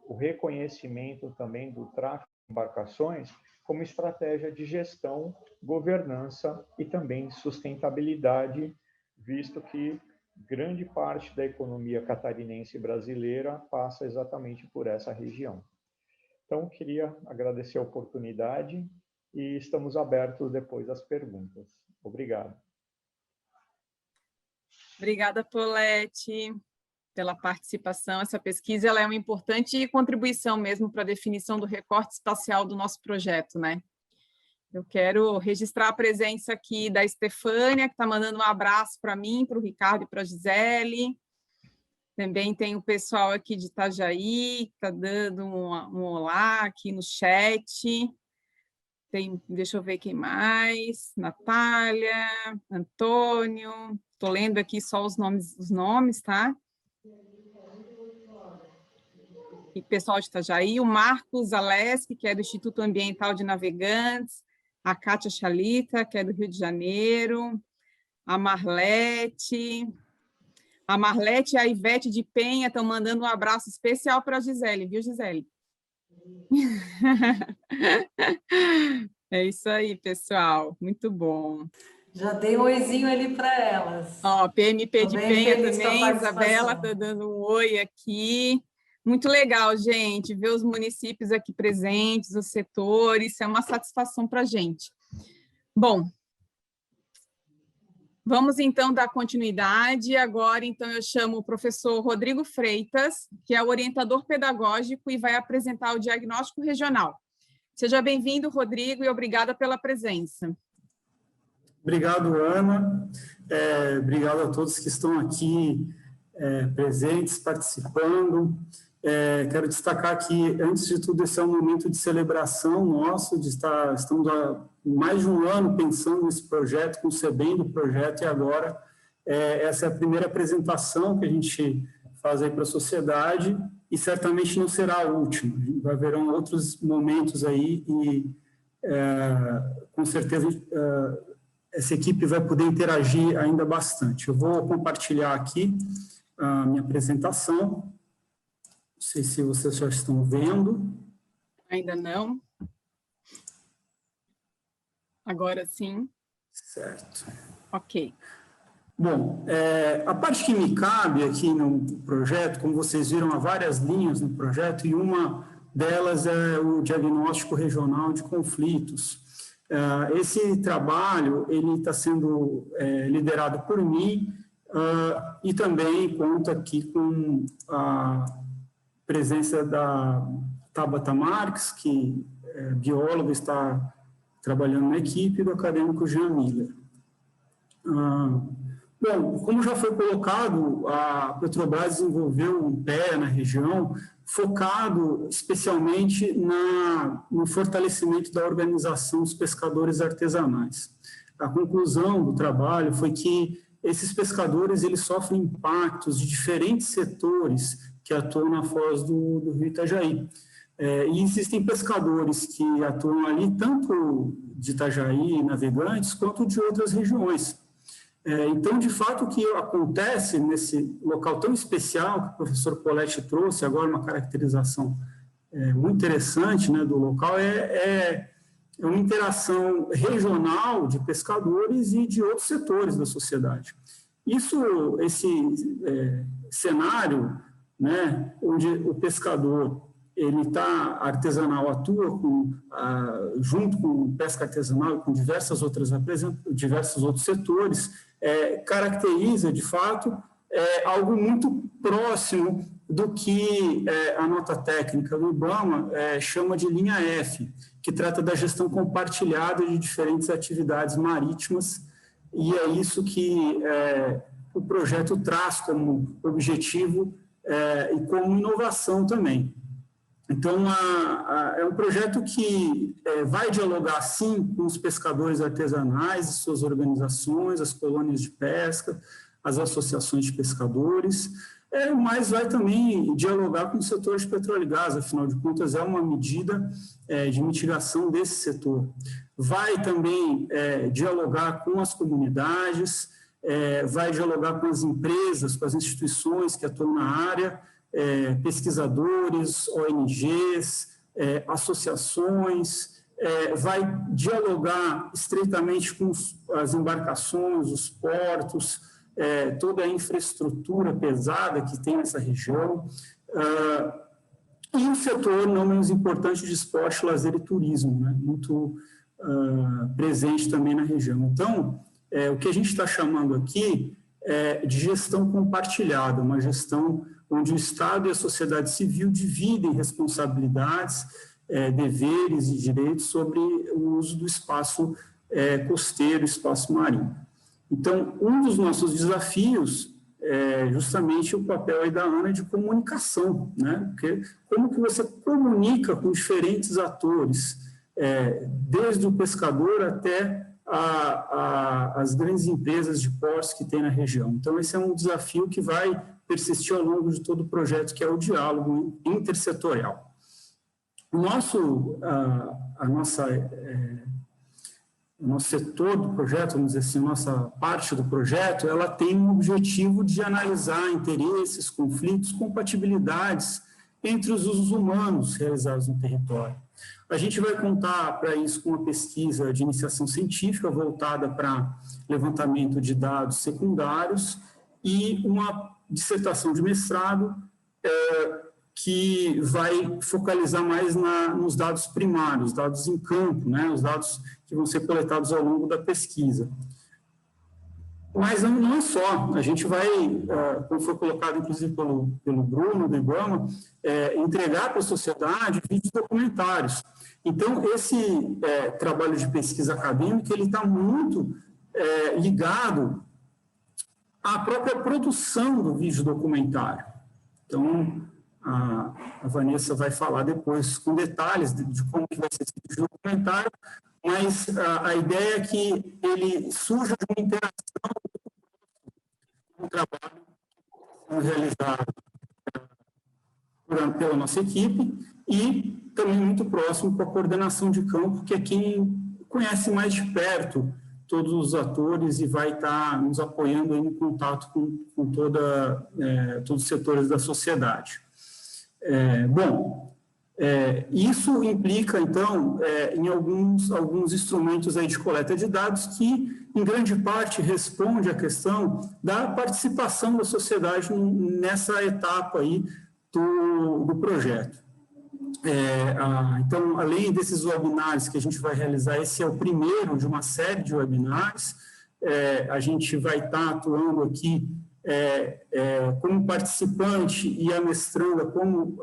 o reconhecimento também do tráfego de embarcações como estratégia de gestão, governança e também sustentabilidade, visto que grande parte da economia catarinense brasileira passa exatamente por essa região. Então, queria agradecer a oportunidade e estamos abertos depois às perguntas. Obrigado. Obrigada, Paulette, pela participação. Essa pesquisa ela é uma importante contribuição mesmo para a definição do recorte espacial do nosso projeto, né? Eu quero registrar a presença aqui da Estefânia, que está mandando um abraço para mim, para o Ricardo e para a Gisele. Também tem o pessoal aqui de Itajaí, que está dando um olá aqui no chat. Deixa eu ver quem mais. Natália, Antônio. Estou lendo aqui só os nomes, tá? E pessoal de Itajaí, o Marcos Aleski, que é do Instituto Ambiental de Navegantes, a Kátia Chalita, que é do Rio de Janeiro, a Marlete e a Ivete de Penha estão mandando um abraço especial para a Gisele, viu, Gisele? É isso aí, pessoal, muito bom. Já dei um oizinho ali para elas. Ó, PMP de Penha também, Isabela está dando um oi aqui. Muito legal, gente, ver os municípios aqui presentes, os setores, isso é uma satisfação para a gente. Bom, vamos então dar continuidade. Agora, então, eu chamo o professor Rodrigo Freitas, que é o orientador pedagógico e vai apresentar o diagnóstico regional. Seja bem-vindo, Rodrigo, e obrigada pela presença. Obrigado, Ana. Obrigado a todos que estão aqui presentes, participando. Quero destacar que, antes de tudo, esse é um momento de celebração nosso, estamos há mais de um ano pensando nesse projeto, concebendo o projeto, e agora essa é a primeira apresentação que a gente faz aí para a sociedade, e certamente não será a última. Haverão outros momentos aí, e com certeza essa equipe vai poder interagir ainda bastante. Eu vou compartilhar aqui a minha apresentação. Não sei se vocês já estão vendo. Ainda não. Agora sim. Certo. Ok. Bom, a parte que me cabe aqui no projeto, como vocês viram, há várias linhas no projeto, e uma delas é o diagnóstico regional de conflitos. Esse trabalho ele está sendo liderado por mim e também conta aqui com a presença da Tabata Marques, que é bióloga, está trabalhando na equipe, do acadêmico Jean Miller. Bom, como já foi colocado, a Petrobras desenvolveu um pé na região focado especialmente no fortalecimento da organização dos pescadores artesanais. A conclusão do trabalho foi que esses pescadores eles sofrem impactos de diferentes setores que atuam na foz do rio Itajaí. E existem pescadores que atuam ali tanto de Itajaí, Navegantes, quanto de outras regiões. Então, de fato, o que acontece nesse local tão especial que o professor Poletti trouxe, agora uma caracterização muito interessante, né, do local, é uma interação regional de pescadores e de outros setores da sociedade. Esse cenário, né, onde o pescador artesanal atua junto com pesca artesanal e com diversos outros setores, caracteriza, de fato, algo muito próximo do que a nota técnica do IBAMA chama de linha F, que trata da gestão compartilhada de diferentes atividades marítimas, e é isso que o projeto traz como objetivo e como inovação também. Então, é um projeto que vai dialogar, sim, com os pescadores artesanais, suas organizações, as colônias de pesca, as associações de pescadores, mas vai também dialogar com o setor de petróleo e gás, afinal de contas, é uma medida de mitigação desse setor. Vai também dialogar com as comunidades, vai dialogar com as empresas, com as instituições que atuam na área, pesquisadores, ONGs, associações, vai dialogar estreitamente com as embarcações, os portos, toda a infraestrutura pesada que tem nessa região, e o setor não menos importante de esporte, lazer e turismo, né, muito presente também na região. Então, o que a gente está chamando aqui de gestão compartilhada, uma gestão onde o Estado e a sociedade civil dividem responsabilidades, deveres e direitos sobre o uso do espaço costeiro, espaço marinho. Então, um dos nossos desafios é justamente o papel aí da Ana de comunicação, né? Porque como que você comunica com diferentes atores, desde o pescador até as grandes empresas de portos que tem na região. Então, esse é um desafio que vai persistir ao longo de todo o projeto, que é o diálogo intersetorial. O nosso setor do projeto, vamos dizer assim, a nossa parte do projeto, ela tem o objetivo de analisar interesses, conflitos, compatibilidades entre os usos humanos realizados no território. A gente vai contar para isso com uma pesquisa de iniciação científica voltada para levantamento de dados secundários e uma dissertação de mestrado que vai focalizar mais nos dados primários, dados em campo, né, os dados que vão ser coletados ao longo da pesquisa. Mas não é só, a gente vai, como foi colocado inclusive pelo Bruno, do IBAMA, entregar para a sociedade vídeos documentários. Então, esse trabalho de pesquisa acadêmica, ele está muito ligado à própria produção do vídeo documentário. Então, a Vanessa vai falar depois com detalhes de como que vai ser esse vídeo documentário, mas a ideia é que ele surja de uma interação com o trabalho realizado pela nossa equipe e também muito próximo com a coordenação de campo, que é quem conhece mais de perto todos os atores e vai estar nos apoiando aí no contato com todos os setores da sociedade. Bom, Isso implica, então, em alguns instrumentos aí de coleta de dados que, em grande parte, responde à questão da participação da sociedade nessa etapa aí do projeto. Então, além desses webinars que a gente vai realizar, esse é o primeiro de uma série de webinars. A gente vai estar atuando aqui como participante e a mestranda como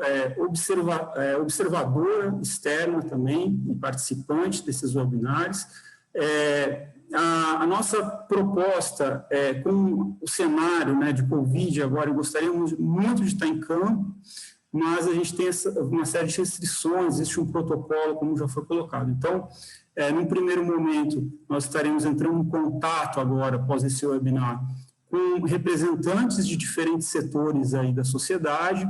observadora externa também e participante desses webinars. A nossa proposta, com o cenário, né, de Covid agora, gostaríamos muito de estar em campo, mas a gente tem uma série de restrições, existe um protocolo, como já foi colocado. Então, num primeiro momento, nós estaremos entrando em contato agora, após esse webinar, com representantes de diferentes setores aí da sociedade,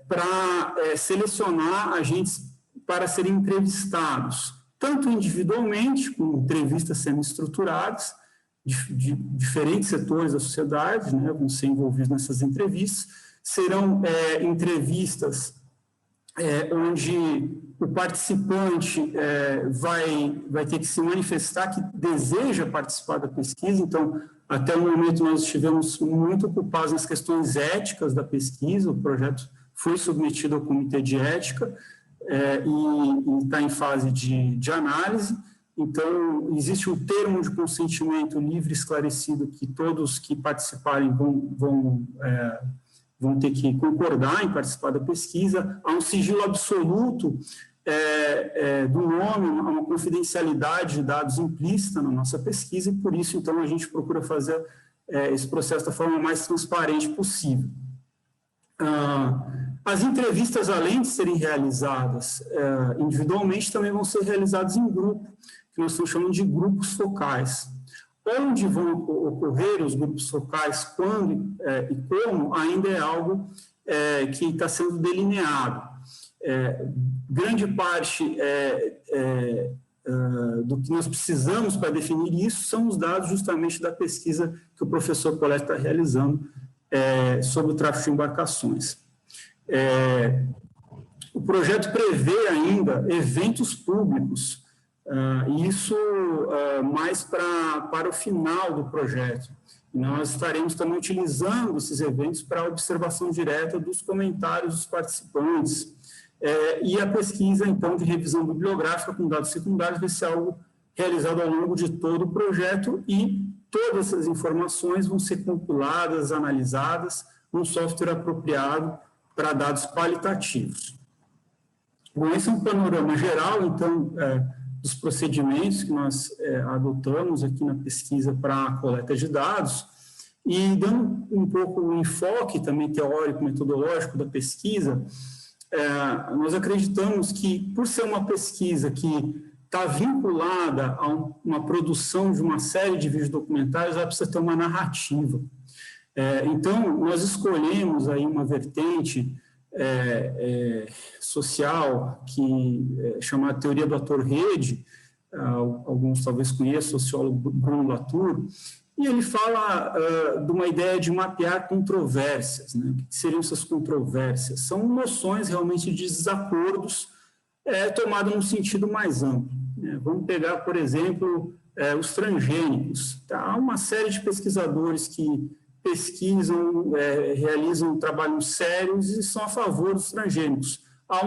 para selecionar agentes para serem entrevistados, tanto individualmente, com entrevistas semi-estruturadas, de diferentes setores da sociedade, né, vão ser envolvidos nessas entrevistas. Serão entrevistas onde o participante vai ter que se manifestar que deseja participar da pesquisa. Então, até o momento, nós estivemos muito ocupados nas questões éticas da pesquisa. O projeto foi submetido ao Comitê de Ética e está em fase de análise. Então, existe um termo de consentimento livre e esclarecido que todos que participarem vão ter que concordar em participar da pesquisa. Há um sigilo absoluto do nome, uma confidencialidade de dados implícita na nossa pesquisa, e por isso, então, a gente procura fazer esse processo da forma mais transparente possível. As entrevistas, além de serem realizadas individualmente, também vão ser realizadas em grupo, que nós estamos chamando de grupos focais. Onde vão ocorrer os grupos focais, quando e como, ainda é algo que está sendo delineado. Grande parte do que nós precisamos para definir isso são os dados justamente da pesquisa que o professor Colette está realizando sobre o tráfego de embarcações. O projeto prevê ainda eventos públicos, isso mais para o final do projeto. Nós estaremos também utilizando esses eventos para a observação direta dos comentários dos participantes. E a pesquisa, então, de revisão bibliográfica com dados secundários vai ser algo realizado ao longo de todo o projeto, e todas essas informações vão ser compiladas, analisadas, num software apropriado para dados qualitativos. Bom, esse é um panorama geral, então, dos procedimentos que nós adotamos aqui na pesquisa para a coleta de dados, e dando um pouco o enfoque também teórico, metodológico da pesquisa, nós acreditamos que, por ser uma pesquisa que está vinculada a uma produção de uma série de vídeos documentários, ela precisa ter uma narrativa. Então, nós escolhemos aí uma vertente social que chamada teoria do ator-rede, alguns talvez conheçam o sociólogo Bruno Latour, e ele fala de uma ideia de mapear controvérsias, né? O que seriam essas controvérsias? São noções realmente de desacordos tomadas num sentido mais amplo, né? Vamos pegar, por exemplo, os transgênicos. Há uma série de pesquisadores que pesquisam, realizam trabalhos sérios e são a favor dos transgênicos. Há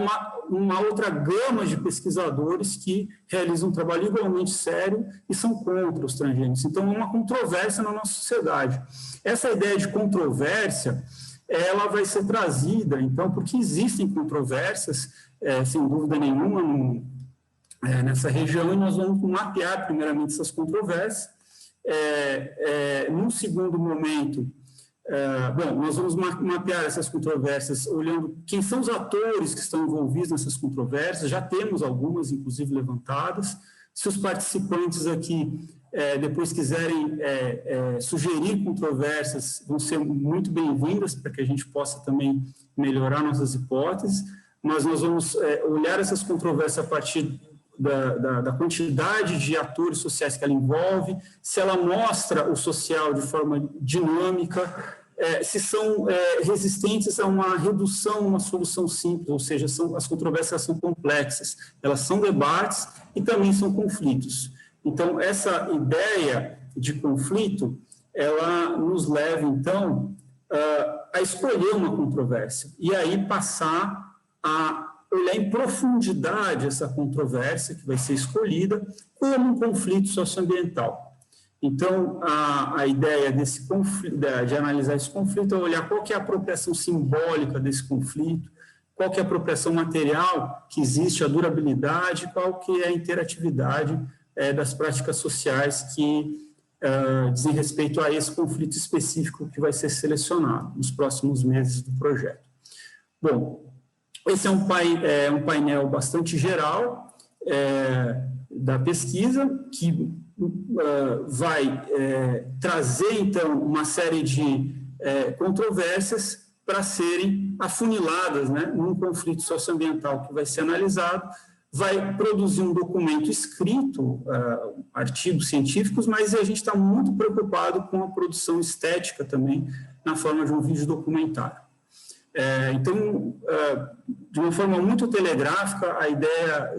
uma outra gama de pesquisadores que realizam um trabalho igualmente sério e são contra os transgênicos. Então, é uma controvérsia na nossa sociedade. Essa ideia de controvérsia, ela vai ser trazida, então, porque existem controvérsias, sem dúvida nenhuma, nessa região, e nós vamos mapear, primeiramente, essas controvérsias. Num segundo momento, nós vamos mapear essas controvérsias olhando quem são os atores que estão envolvidos nessas controvérsias. Já temos algumas, inclusive, levantadas. Se os participantes aqui depois quiserem sugerir controvérsias, vão ser muito bem-vindas para que a gente possa também melhorar nossas hipóteses, mas nós vamos olhar essas controvérsias a partir da quantidade de atores sociais que ela envolve, se ela mostra o social de forma dinâmica, se são resistentes a uma redução, uma solução simples, ou seja, as controvérsias são complexas, elas são debates e também são conflitos. Então, essa ideia de conflito, ela nos leva, então, a escolher uma controvérsia, e aí passar a olhar em profundidade essa controvérsia que vai ser escolhida como um conflito socioambiental. Então, a ideia desse conflito, de analisar esse conflito é olhar qual que é a apropriação simbólica desse conflito, qual que é a apropriação material que existe, a durabilidade, qual que é a interatividade das práticas sociais que dizem respeito a esse conflito específico que vai ser selecionado nos próximos meses do projeto. Bom, esse é um painel bastante geral da pesquisa, que vai trazer, então, uma série de controvérsias para serem afuniladas, né, num conflito socioambiental que vai ser analisado, vai produzir um documento escrito, artigos científicos, mas a gente está muito preocupado com a produção estética também, na forma de um vídeo documentário. Então, de uma forma muito telegráfica, a ideia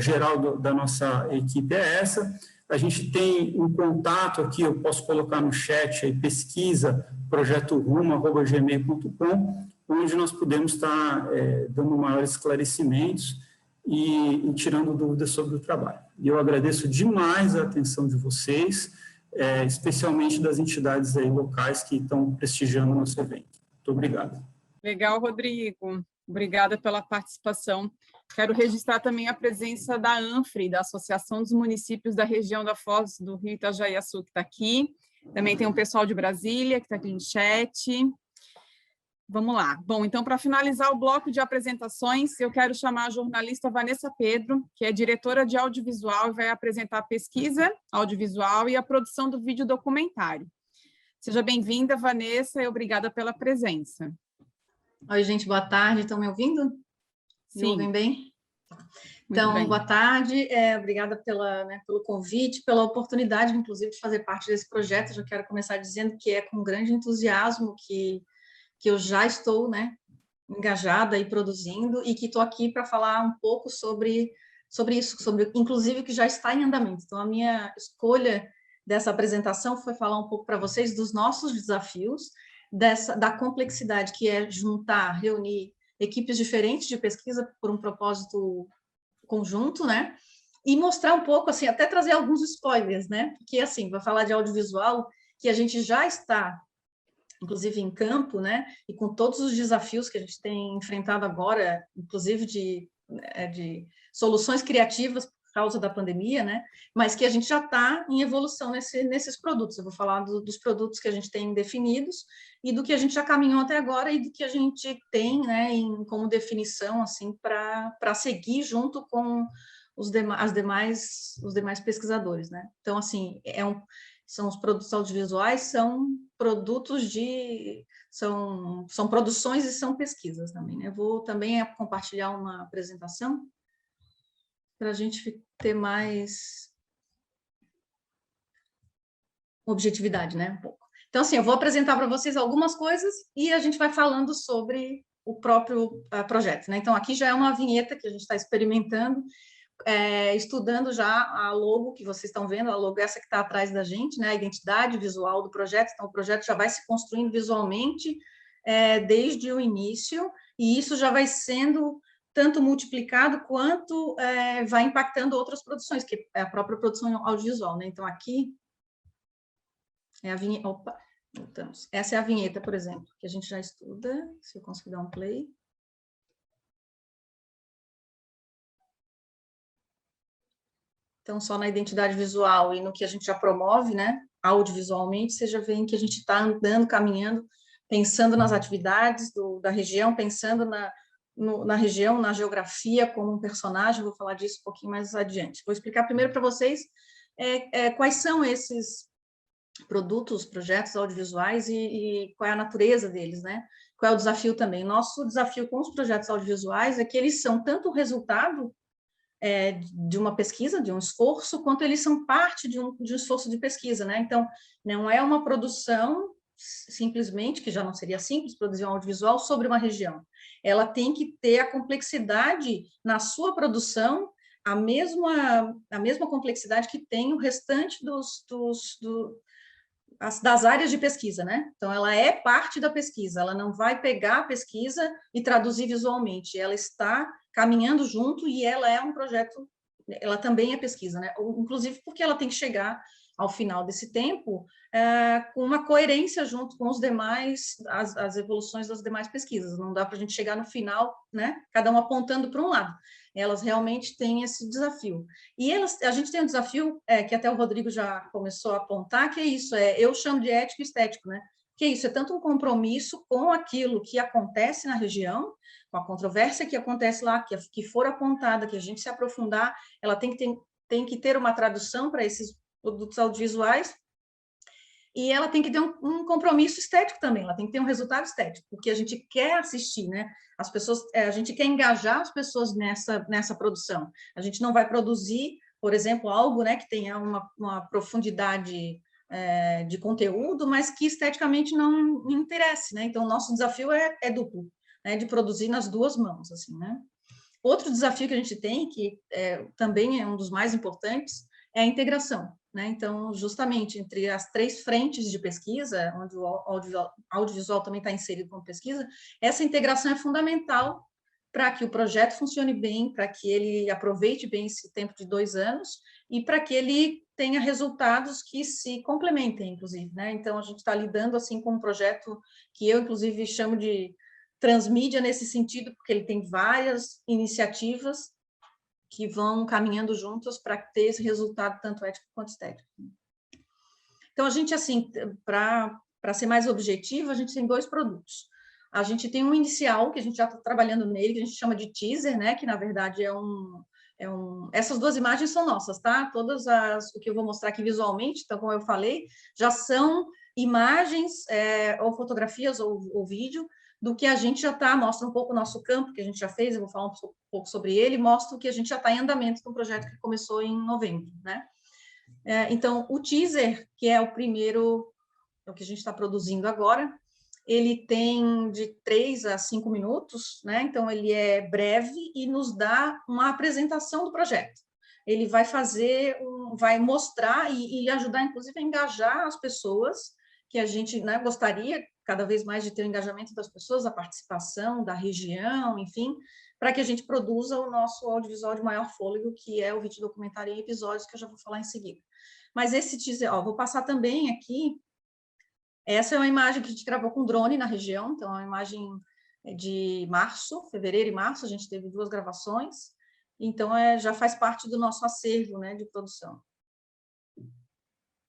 geral da nossa equipe é essa. A gente tem um contato aqui, eu posso colocar no chat, aí, pesquisa, projetorumo@gmail.com, onde nós podemos estar dando maiores esclarecimentos e tirando dúvidas sobre o trabalho. E eu agradeço demais a atenção de vocês, especialmente das entidades aí locais que estão prestigiando o nosso evento. Muito obrigado. Legal, Rodrigo. Obrigada pela participação. Quero registrar também a presença da ANFRE, da Associação dos Municípios da Região da Foz do Rio Itajaí-Açu, que está aqui. Também tem um pessoal de Brasília, que está aqui no chat. Vamos lá. Bom, então, para finalizar o bloco de apresentações, eu quero chamar a jornalista Vanessa Pedro, que é diretora de audiovisual e vai apresentar a pesquisa audiovisual e a produção do vídeo documentário. Seja bem-vinda, Vanessa, e obrigada pela presença. Oi, gente, boa tarde. Estão me ouvindo? Sim. Me ouvem bem? Então, boa tarde. Obrigada pelo convite, pela oportunidade, inclusive, de fazer parte desse projeto. Já quero começar dizendo que é com grande entusiasmo que eu já estou, né, engajada e produzindo, e que estou aqui para falar um pouco sobre isso, inclusive, o que já está em andamento. Então, a minha escolha dessa apresentação foi falar um pouco para vocês dos nossos desafios, da complexidade que é juntar, reunir equipes diferentes de pesquisa por um propósito conjunto, né? E mostrar um pouco, assim, até trazer alguns spoilers, né? Porque, assim, vai falar de audiovisual, que a gente já está, inclusive, em campo, né? E com todos os desafios que a gente tem enfrentado agora, inclusive de soluções criativas por causa da pandemia, né? Mas que a gente já está em evolução nesses produtos. Eu vou falar dos produtos que a gente tem definidos e do que a gente já caminhou até agora e do que a gente tem, né, como definição, assim, para seguir junto com os demais pesquisadores, né? Então, assim, são os produtos audiovisuais, são produtos são produções e são pesquisas também, né? Eu vou também compartilhar uma apresentação para a gente ter mais objetividade, né? Um pouco. Então, assim, eu vou apresentar para vocês algumas coisas e a gente vai falando sobre o próprio projeto, né? Então, aqui já é uma vinheta que a gente está experimentando, estudando já a logo que vocês estão vendo, a logo essa que está atrás da gente, né? A identidade visual do projeto. Então, o projeto já vai se construindo visualmente desde o início, e isso já vai sendo tanto multiplicado quanto vai impactando outras produções, que é a própria produção audiovisual, né? Então, aqui é a vinheta. Opa, voltamos. Essa é a vinheta, por exemplo, que a gente já estuda. Se eu conseguir dar um play. Então, só na identidade visual e no que a gente já promove, né, audiovisualmente, vocês já veem que a gente está andando, caminhando, pensando nas atividades da região, pensando na região, na geografia, como um personagem. Vou falar disso um pouquinho mais adiante. Vou explicar primeiro para vocês quais são esses produtos, projetos audiovisuais e qual é a natureza deles, né? Qual é o desafio também. Nosso desafio com os projetos audiovisuais é que eles são tanto o resultado de uma pesquisa, de um esforço, quanto eles são parte de um esforço de pesquisa, né? Então, não é uma produção simplesmente, que já não seria simples, produzir um audiovisual sobre uma região. Ela tem que ter a complexidade na sua produção, a mesma complexidade que tem o restante das áreas de pesquisa, né? Então, ela é parte da pesquisa, ela não vai pegar a pesquisa e traduzir visualmente, ela está caminhando junto e ela é um projeto, ela também é pesquisa, né? Inclusive porque ela tem que chegar ao final desse tempo com uma coerência junto com os demais, as evoluções das demais pesquisas. Não dá para a gente chegar no final, né? Cada um apontando para um lado. Elas realmente têm esse desafio. E a gente tem um desafio que até o Rodrigo já começou a apontar, que é isso, eu chamo de ético e estético, né? Que é isso, é tanto um compromisso com aquilo que acontece na região, com a controvérsia que acontece lá, que for apontada, que a gente se aprofundar, ela tem que ter uma tradução para esses produtos audiovisuais, e ela tem que ter um compromisso estético também, ela tem que ter um resultado estético, porque a gente quer assistir, né? As pessoas, a gente quer engajar as pessoas nessa produção. A gente não vai produzir, por exemplo, algo, né, que tenha uma profundidade de conteúdo, mas que esteticamente não interesse, né? Então, o nosso desafio é duplo, né, de produzir nas duas mãos, assim, né? Outro desafio que a gente tem, que também é um dos mais importantes, é a integração, né? Então, justamente entre as 3 frentes de pesquisa, onde o audiovisual também está inserido como pesquisa, essa integração é fundamental para que o projeto funcione bem, para que ele aproveite bem esse tempo de 2 anos e para que ele tenha resultados que se complementem, inclusive, né? Então, a gente está lidando, assim, com um projeto que eu, inclusive, chamo de transmídia nesse sentido, porque ele tem várias iniciativas que vão caminhando juntas para ter esse resultado tanto ético quanto estético. Então, a gente, assim, para ser mais objetivo, a gente tem 2 produtos. A gente tem um inicial, que a gente já está trabalhando nele, que a gente chama de teaser, né? Que, na verdade, essas 2 imagens são nossas, tá? O que eu vou mostrar aqui visualmente, então, como eu falei, já são imagens, ou fotografias, ou vídeo, do que a gente já está, mostra um pouco o nosso campo, que a gente já fez, eu vou falar um pouco sobre ele, mostra o que a gente já está em andamento do projeto que começou em novembro, né? Então, o teaser, que é o primeiro, é o que a gente está produzindo agora, ele tem de 3 a 5 minutos, né? Então, ele é breve e nos dá uma apresentação do projeto. Ele vai vai mostrar e ajudar, inclusive, a engajar as pessoas, que a gente, né, gostaria cada vez mais de ter o engajamento das pessoas, a participação da região, enfim, para que a gente produza o nosso audiovisual de maior fôlego, que é o vídeo documentário em episódios, que eu já vou falar em seguida. Mas esse teaser, vou passar também aqui, essa é uma imagem que a gente gravou com drone na região, então é uma imagem de fevereiro e março, a gente teve 2 gravações, então já faz parte do nosso acervo, né, de produção.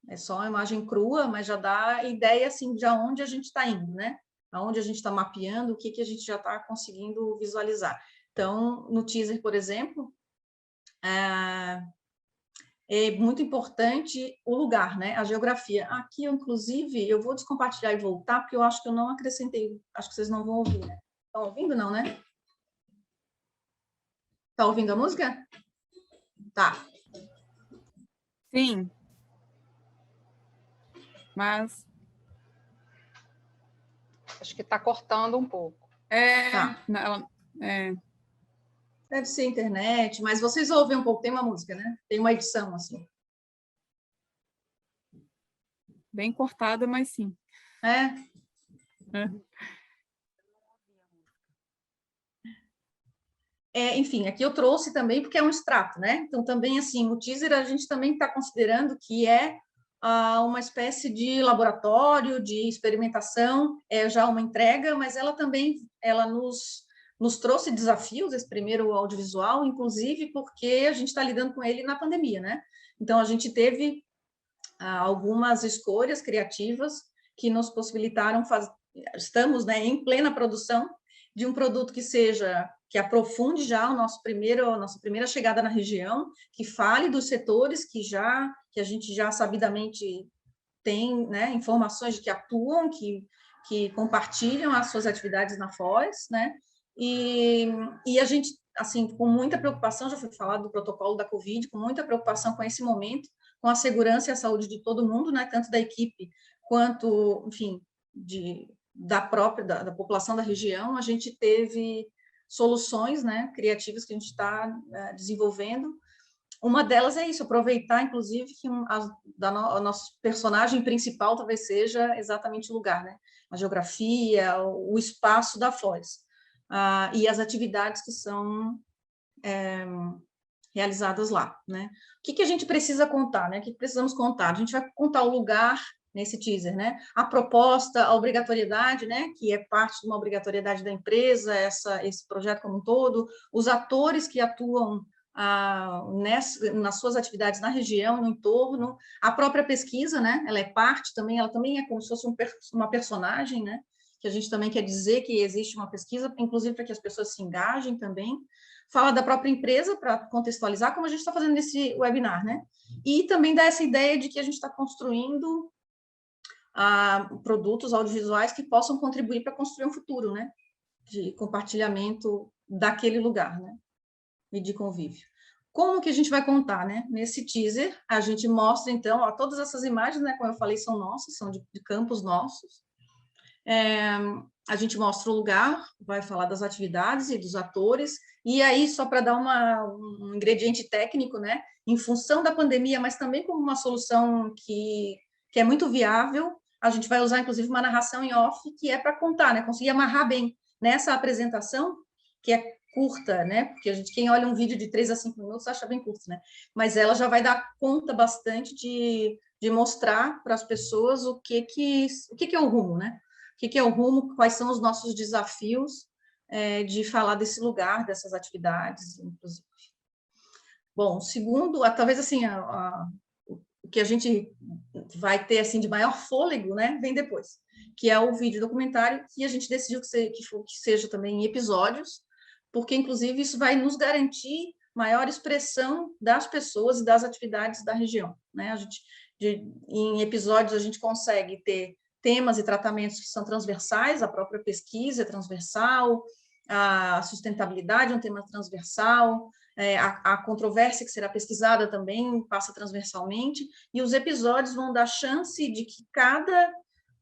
É só uma imagem crua, mas já dá ideia, assim, de onde a gente está indo, né? Aonde a gente está mapeando, o que a gente já está conseguindo visualizar. Então, no teaser, por exemplo, é muito importante o lugar, né? A geografia. Aqui, inclusive, eu vou descompartilhar e voltar, porque eu acho que eu não acrescentei, acho que vocês não vão ouvir, né? Estão ouvindo, não, né? Está ouvindo a música? Tá. Sim. Mas acho que está cortando um pouco. Tá. Deve ser internet, mas vocês ouvem um pouco, tem uma música, né? Tem uma edição, assim. Bem cortada, mas sim. Enfim, aqui eu trouxe também, porque é um extrato, né? Então, também, assim, o teaser a gente também está considerando que é uma espécie de laboratório, de experimentação, já uma entrega, mas ela também nos trouxe desafios, esse primeiro audiovisual, inclusive porque a gente está lidando com ele na pandemia, né? Então, a gente teve algumas escolhas criativas que nos possibilitaram estamos, né, em plena produção de um produto que aprofunde já a nossa primeira chegada na região, que fale dos setores que a gente já sabidamente tem, né, informações de que atuam, que compartilham as suas atividades na Foz, né? E a gente, assim, com muita preocupação, já foi falado do protocolo da Covid, com muita preocupação com esse momento, com a segurança e a saúde de todo mundo, né? Tanto da equipe quanto, enfim, da população da região, a gente teve soluções, né, criativas que a gente está desenvolvendo. Uma delas é isso, aproveitar, inclusive, que o nosso personagem principal talvez seja exatamente o lugar, né? A geografia, o espaço da Foz, e as atividades que são realizadas lá, né? O que a gente precisa contar, né? O que precisamos contar? A gente vai contar o lugar nesse teaser, né? A proposta, a obrigatoriedade, né? Que é parte de uma obrigatoriedade da empresa, esse projeto como um todo, os atores que atuam nas suas atividades na região, no entorno, a própria pesquisa, né? Ela também é como se fosse uma personagem, né? Que a gente também quer dizer que existe uma pesquisa, inclusive para que as pessoas se engajem também. Fala da própria empresa, para contextualizar, como a gente está fazendo nesse webinar, né? E também dá essa ideia de que a gente está construindo produtos audiovisuais que possam contribuir para construir um futuro, né? De compartilhamento daquele lugar, né? E de convívio. Como que a gente vai contar, né? Nesse teaser, a gente mostra, então, todas essas imagens, né? Como eu falei, são nossas, são de campos nossos. A gente mostra o lugar, vai falar das atividades e dos atores, e aí, só para dar um ingrediente técnico, né? Em função da pandemia, mas também como uma solução que é muito viável, a gente vai usar, inclusive, uma narração em off, que é para contar, né? Conseguir amarrar bem nessa apresentação, que é curta, né? Porque quem olha um vídeo de 3 a 5 minutos acha bem curto, né? Mas ela já vai dar conta bastante de mostrar para as pessoas o que é o rumo, né? O que é o rumo, quais são os nossos desafios de falar desse lugar, dessas atividades, inclusive. Bom, segundo, talvez assim, o que a gente vai ter assim de maior fôlego, né, vem depois, que é o vídeo documentário, que a gente decidiu que seja também em episódios, porque, inclusive, isso vai nos garantir maior expressão das pessoas e das atividades da região, né? Em episódios, a gente consegue ter temas e tratamentos que são transversais, a própria pesquisa é transversal, a sustentabilidade é um tema transversal, a controvérsia que será pesquisada também passa transversalmente, e os episódios vão dar chance de que cada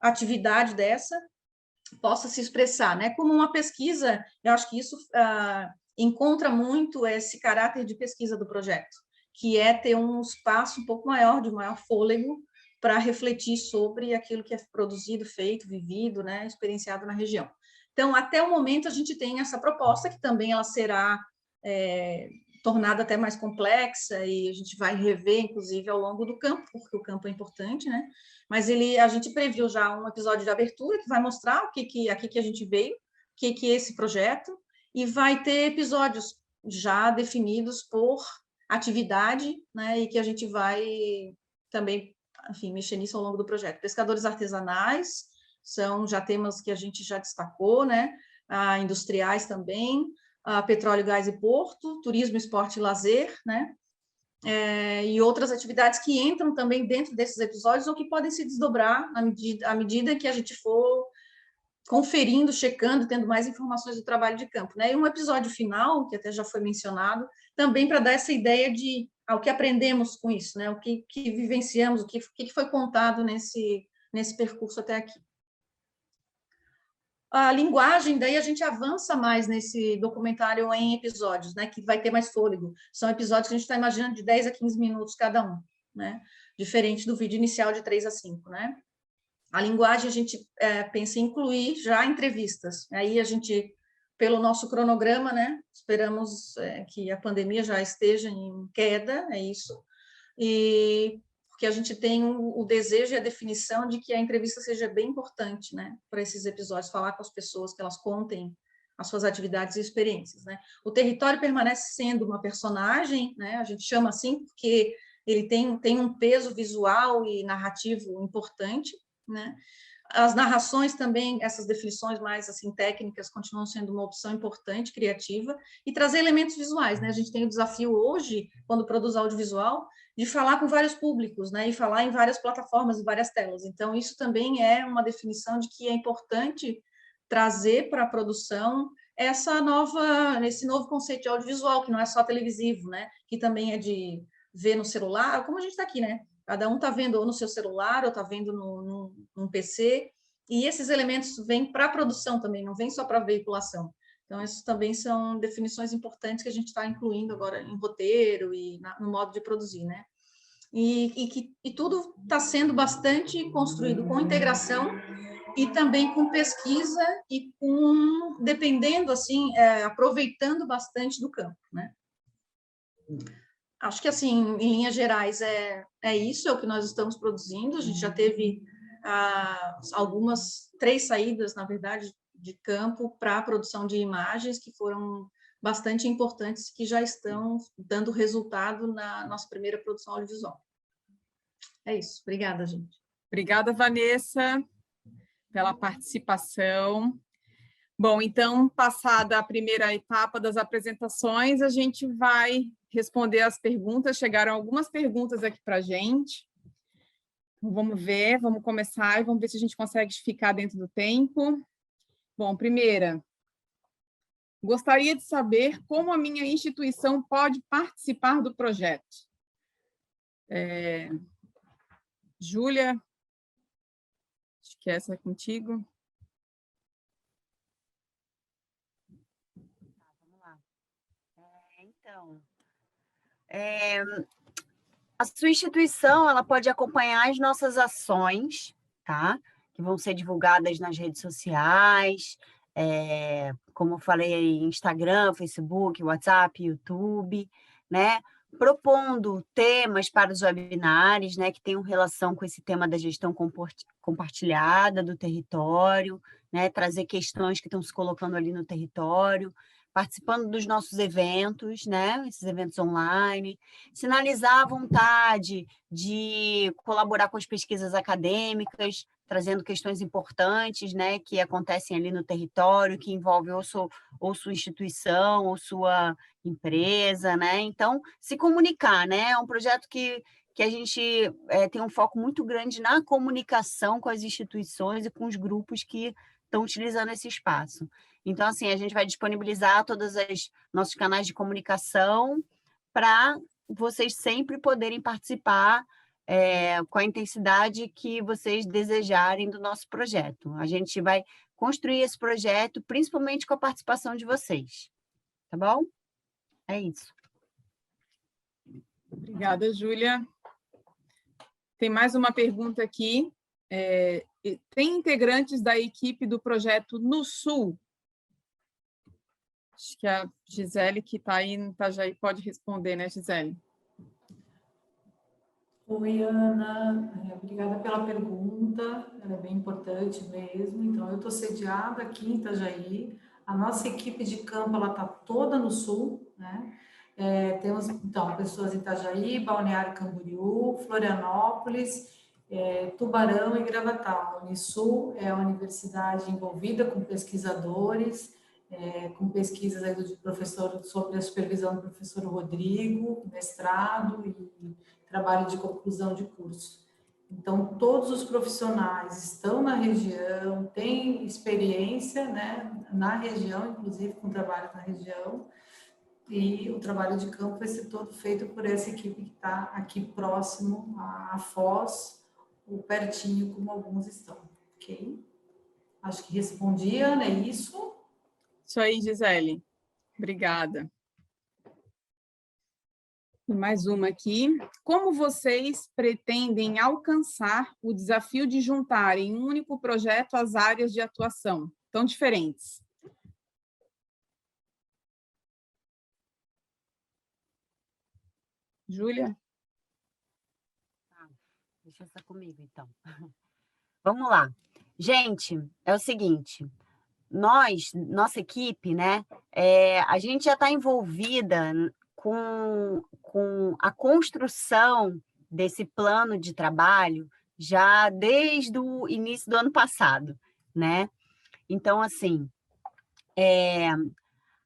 atividade dessa possa se expressar, né? Como uma pesquisa, eu acho que isso encontra muito esse caráter de pesquisa do projeto, que é ter um espaço um pouco maior, de maior fôlego, para refletir sobre aquilo que é produzido, feito, vivido, né? Experienciado na região. Então, até o momento, a gente tem essa proposta, que também ela será tornada até mais complexa, e a gente vai rever, inclusive, ao longo do campo, porque o campo é importante, né? Mas a gente previu já um episódio de abertura, que vai mostrar aqui que a gente veio, o que é esse projeto, e vai ter episódios já definidos por atividade, né? E que a gente vai também, enfim, mexer nisso ao longo do projeto. Pescadores artesanais, são já temas que a gente já destacou, né? Industriais também, petróleo, gás e porto, turismo, esporte e lazer, né? E outras atividades que entram também dentro desses episódios ou que podem se desdobrar à medida que a gente for conferindo, checando, tendo mais informações do trabalho de campo, né? E um episódio final, que até já foi mencionado, também para dar essa ideia de o que aprendemos com isso, né? O que vivenciamos, o que foi contado nesse percurso até aqui. A linguagem, daí a gente avança mais nesse documentário em episódios, né, que vai ter mais fôlego. São episódios que a gente está imaginando de 10 a 15 minutos cada um, né, diferente do vídeo inicial de 3 a 5, né. A linguagem a gente pensa em incluir já entrevistas. Aí a gente, pelo nosso cronograma, né, esperamos que a pandemia já esteja em queda, é isso, e porque a gente tem o desejo e a definição de que a entrevista seja bem importante, né, para esses episódios, falar com as pessoas, que elas contem as suas atividades e experiências, né. O território permanece sendo uma personagem, né, a gente chama assim porque ele tem um peso visual e narrativo importante, né. As narrações também, essas definições mais assim técnicas, continuam sendo uma opção importante, criativa, e trazer elementos visuais, né? A gente tem o desafio hoje, quando produz audiovisual, de falar com vários públicos, né? E falar em várias plataformas, em várias telas. Então, isso também é uma definição de que é importante trazer para a produção esse novo conceito de audiovisual, que não é só televisivo, né? Que também é de ver no celular, como a gente está aqui, né? Cada um está vendo ou no seu celular, ou está vendo num PC, E esses elementos vêm para a produção também, não vêm só para a veiculação. Então, essas também são definições importantes que a gente está incluindo agora em roteiro e no modo de produzir, né? E tudo está sendo bastante construído com integração e também com pesquisa e com, dependendo, assim, aproveitando bastante do campo, né? Acho que, assim, em linhas gerais, é isso, é o que nós estamos produzindo. A gente já teve algumas, 3 saídas, na verdade, de campo para a produção de imagens que foram bastante importantes, que já estão dando resultado na nossa primeira produção audiovisual. É isso. Obrigada, gente. Obrigada, Vanessa, pela participação. Bom, então, passada a primeira etapa das apresentações, a gente vai responder as perguntas. Chegaram algumas perguntas aqui para a gente. Vamos ver, vamos começar e vamos ver se a gente consegue ficar dentro do tempo. Bom, primeira, gostaria de saber como a minha instituição pode participar do projeto. Júlia, acho que essa é contigo. Vamos lá. Então, a sua instituição, ela pode acompanhar as nossas ações, tá? Que vão ser divulgadas nas redes sociais, como eu falei, Instagram, Facebook, WhatsApp, YouTube, né? Propondo temas para os webinars, né? Que tenham relação com esse tema da gestão compartilhada do território, né? Trazer questões que estão se colocando ali no território, participando dos nossos eventos, né? Esses eventos online, sinalizar a vontade de colaborar com as pesquisas acadêmicas, trazendo questões importantes, né? Que acontecem ali no território, que envolvem ou sua instituição, ou sua empresa, né? Então, se comunicar, né? É um projeto que a gente tem um foco muito grande na comunicação com as instituições e com os grupos que estão utilizando esse espaço. Então, assim, a gente vai disponibilizar todos os nossos canais de comunicação para vocês sempre poderem participar com a intensidade que vocês desejarem do nosso projeto. A gente vai construir esse projeto principalmente com a participação de vocês. Tá bom? É isso. Obrigada, Júlia. Tem mais uma pergunta aqui. Tem integrantes da equipe do projeto no Sul? Acho que a Gisele, que está aí no Itajaí, pode responder, né, Gisele? Oi, Ana. Obrigada pela pergunta. Ela é bem importante mesmo. Então, eu estou sediada aqui em Itajaí. A nossa equipe de campo está toda no Sul, né? Temos, então, pessoas em Itajaí, Balneário Camboriú, Florianópolis, Tubarão e Gravatal. A Unisul é a universidade envolvida com pesquisadores, com pesquisas aí do professor, sobre a supervisão do professor Rodrigo, mestrado e trabalho de conclusão de curso. Então, todos os profissionais estão na região, têm experiência, né, na região, inclusive com trabalho na região, e o trabalho de campo vai ser todo feito por essa equipe que está aqui próximo à Foz, ou pertinho, como alguns estão, ok? Acho que respondi, Ana, é isso? Isso aí, Gisele. Obrigada. E mais uma aqui. Como vocês pretendem alcançar o desafio de juntar em um único projeto as áreas de atuação tão diferentes? Júlia? Deixa essa comigo, então. Vamos lá. Gente, é o seguinte, nossa equipe, né, a gente já está envolvida com a construção desse plano de trabalho já desde o início do ano passado, né? Então, assim,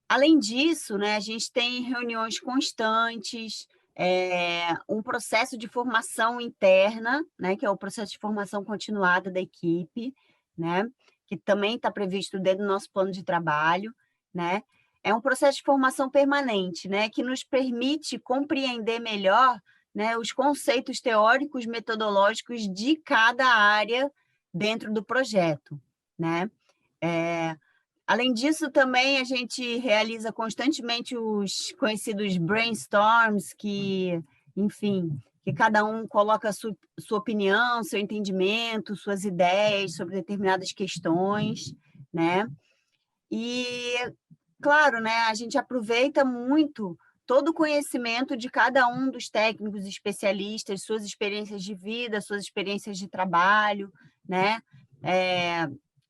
além disso, né, a gente tem reuniões constantes, um processo de formação interna, né, que é o processo de formação continuada da equipe, né, que também está previsto dentro do nosso plano de trabalho, né? É um processo de formação permanente, né, que nos permite compreender melhor, né, os conceitos teóricos, metodológicos de cada área dentro do projeto, né? Além disso, também a gente realiza constantemente os conhecidos brainstorms, que, enfim, que cada um coloca a sua opinião, seu entendimento, suas ideias sobre determinadas questões, né? E, claro, né, a gente aproveita muito todo o conhecimento de cada um dos técnicos especialistas, suas experiências de vida, suas experiências de trabalho, né?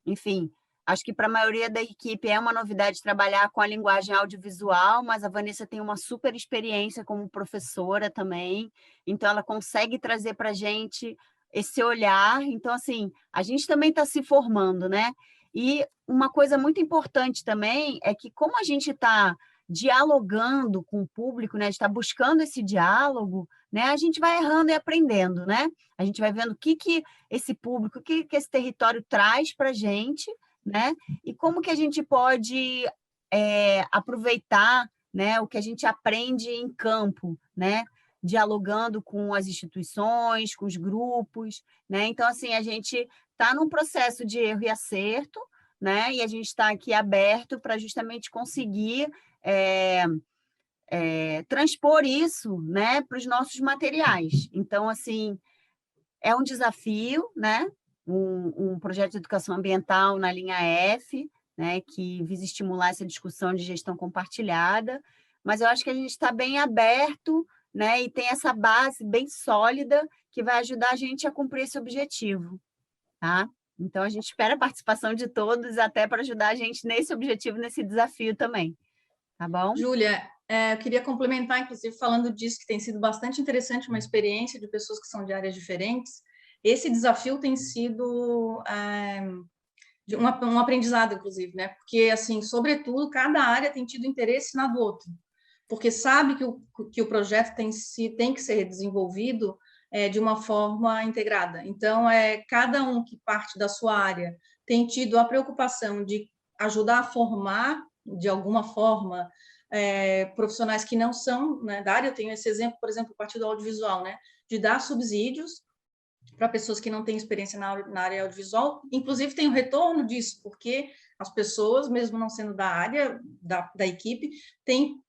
Enfim, acho que para a maioria da equipe é uma novidade trabalhar com a linguagem audiovisual, mas a Vanessa tem uma super experiência como professora também, então ela consegue trazer para a gente esse olhar. Então, assim, a gente também está se formando, né? E uma coisa muito importante também é que, como a gente está dialogando com o público, né? A gente está buscando esse diálogo, né? A gente vai errando e aprendendo, né? A gente vai vendo o que esse público, o que esse território traz para a gente, né? E como que a gente pode aproveitar, né, o que a gente aprende em campo, né? Dialogando com as instituições, com os grupos, né? Então, assim, a gente está num processo de erro e acerto, né? E a gente está aqui aberto para justamente conseguir transpor isso, né, para os nossos materiais. Então, assim, é um desafio, né? Um projeto de educação ambiental na linha F, né, que visa estimular essa discussão de gestão compartilhada, mas eu acho que a gente está bem aberto, né, e tem essa base bem sólida que vai ajudar a gente a cumprir esse objetivo, tá? Então, a gente espera a participação de todos até para ajudar a gente nesse objetivo, nesse desafio também, tá bom? Júlia, eu queria complementar, inclusive, falando disso, que tem sido bastante interessante, uma experiência de pessoas que são de áreas diferentes. Esse desafio tem sido um aprendizado, inclusive, né? Porque, assim, sobretudo, cada área tem tido interesse na do outro, porque sabe que o projeto tem que ser desenvolvido de uma forma integrada. Então, cada um que parte da sua área tem tido a preocupação de ajudar a formar, de alguma forma, profissionais que não são, né, da área. Eu tenho esse exemplo, por exemplo, o Partido Audiovisual, né, de dar subsídios para pessoas que não têm experiência na área audiovisual. Inclusive, tem o retorno disso, porque as pessoas, mesmo não sendo da área, da equipe,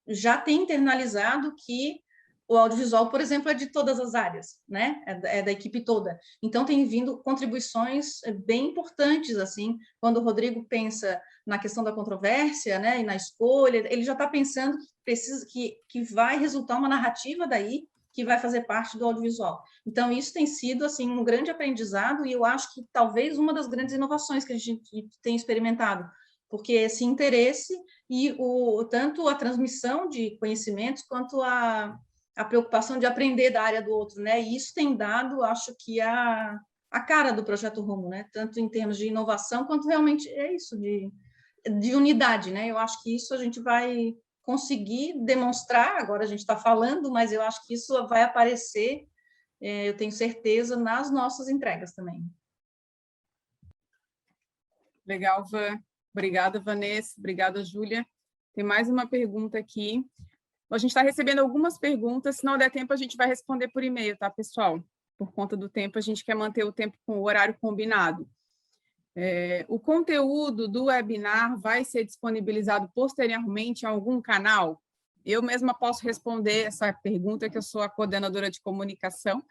já têm internalizado que o audiovisual, por exemplo, é de todas as áreas, né? É da equipe toda. Então, tem vindo contribuições bem importantes, assim, quando o Rodrigo pensa na questão da controvérsia, né, e na escolha, ele já está pensando que vai resultar uma narrativa daí, que vai fazer parte do audiovisual. Então, isso tem sido, assim, um grande aprendizado, e eu acho que talvez uma das grandes inovações que a gente tem experimentado, porque esse interesse e tanto a transmissão de conhecimentos quanto a preocupação de aprender da área do outro, né? E isso tem dado, acho que, a cara do Projeto Rumo, né? Tanto em termos de inovação, quanto realmente de unidade, né? Eu acho que isso a gente vai conseguir demonstrar, agora a gente está falando, mas eu acho que isso vai aparecer, eu tenho certeza, nas nossas entregas também. Legal, Van. Obrigada, Vanessa. Obrigada, Júlia. Tem mais uma pergunta aqui. A gente está recebendo algumas perguntas, se não der tempo, a gente vai responder por e-mail, tá, pessoal? Por conta do tempo, a gente quer manter o tempo com o horário combinado. O conteúdo do webinar vai ser disponibilizado posteriormente em algum canal? Eu mesma posso responder essa pergunta, que eu sou a coordenadora de comunicação.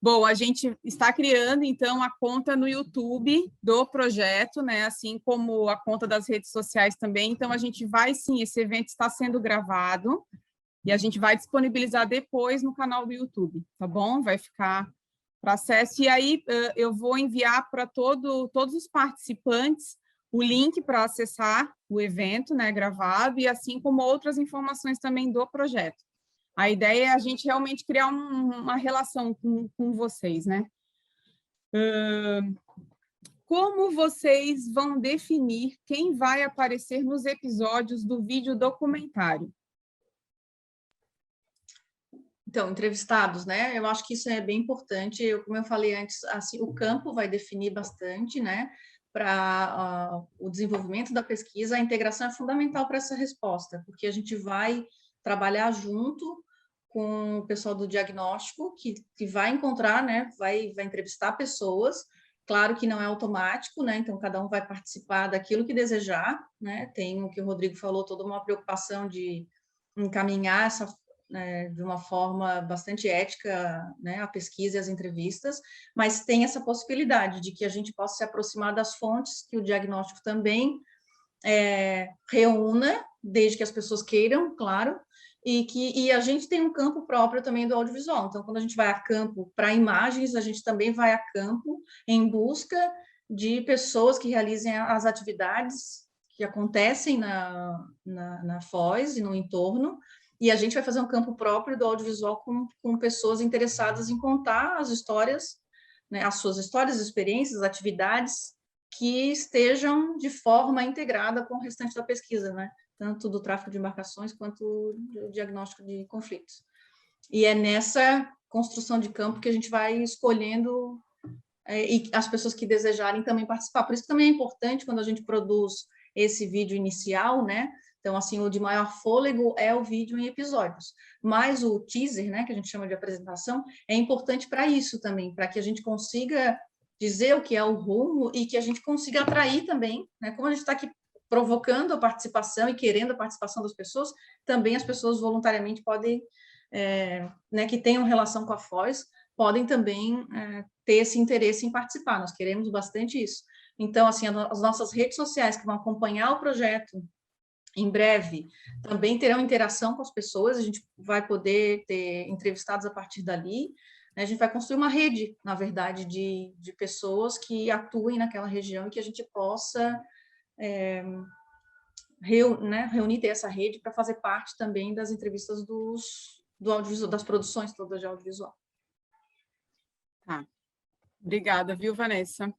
Bom, a gente está criando, então, a conta no YouTube do projeto, né? Assim como a conta das redes sociais também. Então, a gente vai, sim, esse evento está sendo gravado e a gente vai disponibilizar depois no canal do YouTube, tá bom? Vai ficar para acesso. E aí, eu vou enviar para todos os participantes o link para acessar o evento, né, gravado, e assim como outras informações também do projeto. A ideia é a gente realmente criar uma relação com vocês, né? Como vocês vão definir quem vai aparecer nos episódios do vídeo documentário? Então, entrevistados, né? Eu acho que isso é bem importante. Como eu falei antes, assim, o campo vai definir bastante, né? Para o desenvolvimento da pesquisa, a integração é fundamental para essa resposta, porque a gente vai trabalhar junto com o pessoal do diagnóstico, que vai encontrar, né? Vai entrevistar pessoas, Claro que não é automático, né? Então, cada um vai participar daquilo que desejar, né? Tem o que o Rodrigo falou, toda uma preocupação de encaminhar essa, de uma forma bastante ética, né, a pesquisa e as entrevistas, mas tem essa possibilidade de que a gente possa se aproximar das fontes que o diagnóstico também reúna, desde que as pessoas queiram, claro, e a gente tem um campo próprio também do audiovisual. Então, quando a gente vai a campo para imagens, a gente também vai a campo em busca de pessoas que realizem as atividades que acontecem na Foz e no entorno, e a gente vai fazer um campo próprio do audiovisual com pessoas interessadas em contar as histórias, né, as suas histórias, experiências, atividades que estejam de forma integrada com o restante da pesquisa, né? Tanto do tráfico de embarcações quanto do diagnóstico de conflitos. E é nessa construção de campo que a gente vai escolhendo e as pessoas que desejarem também participar. Por isso que também é importante quando a gente produz esse vídeo inicial, né? Então, assim, o de maior fôlego é o vídeo em episódios. Mas o teaser, né, que a gente chama de apresentação, é importante para isso também, para que a gente consiga dizer o que é o rumo e que a gente consiga atrair também, né? Como a gente está aqui provocando a participação e querendo a participação das pessoas, também as pessoas voluntariamente podem, né, que tenham relação com a Foz, podem também ter esse interesse em participar. Nós queremos bastante isso. Então, assim, as nossas redes sociais que vão acompanhar o projeto em breve também terão interação com as pessoas, a gente vai poder ter entrevistados a partir dali, né? A gente vai construir uma rede, na verdade, de pessoas que atuem naquela região e que a gente possa reunir, ter essa rede para fazer parte também das entrevistas do audiovisual, das produções todas de audiovisual. Tá. Obrigada, viu, Vanessa?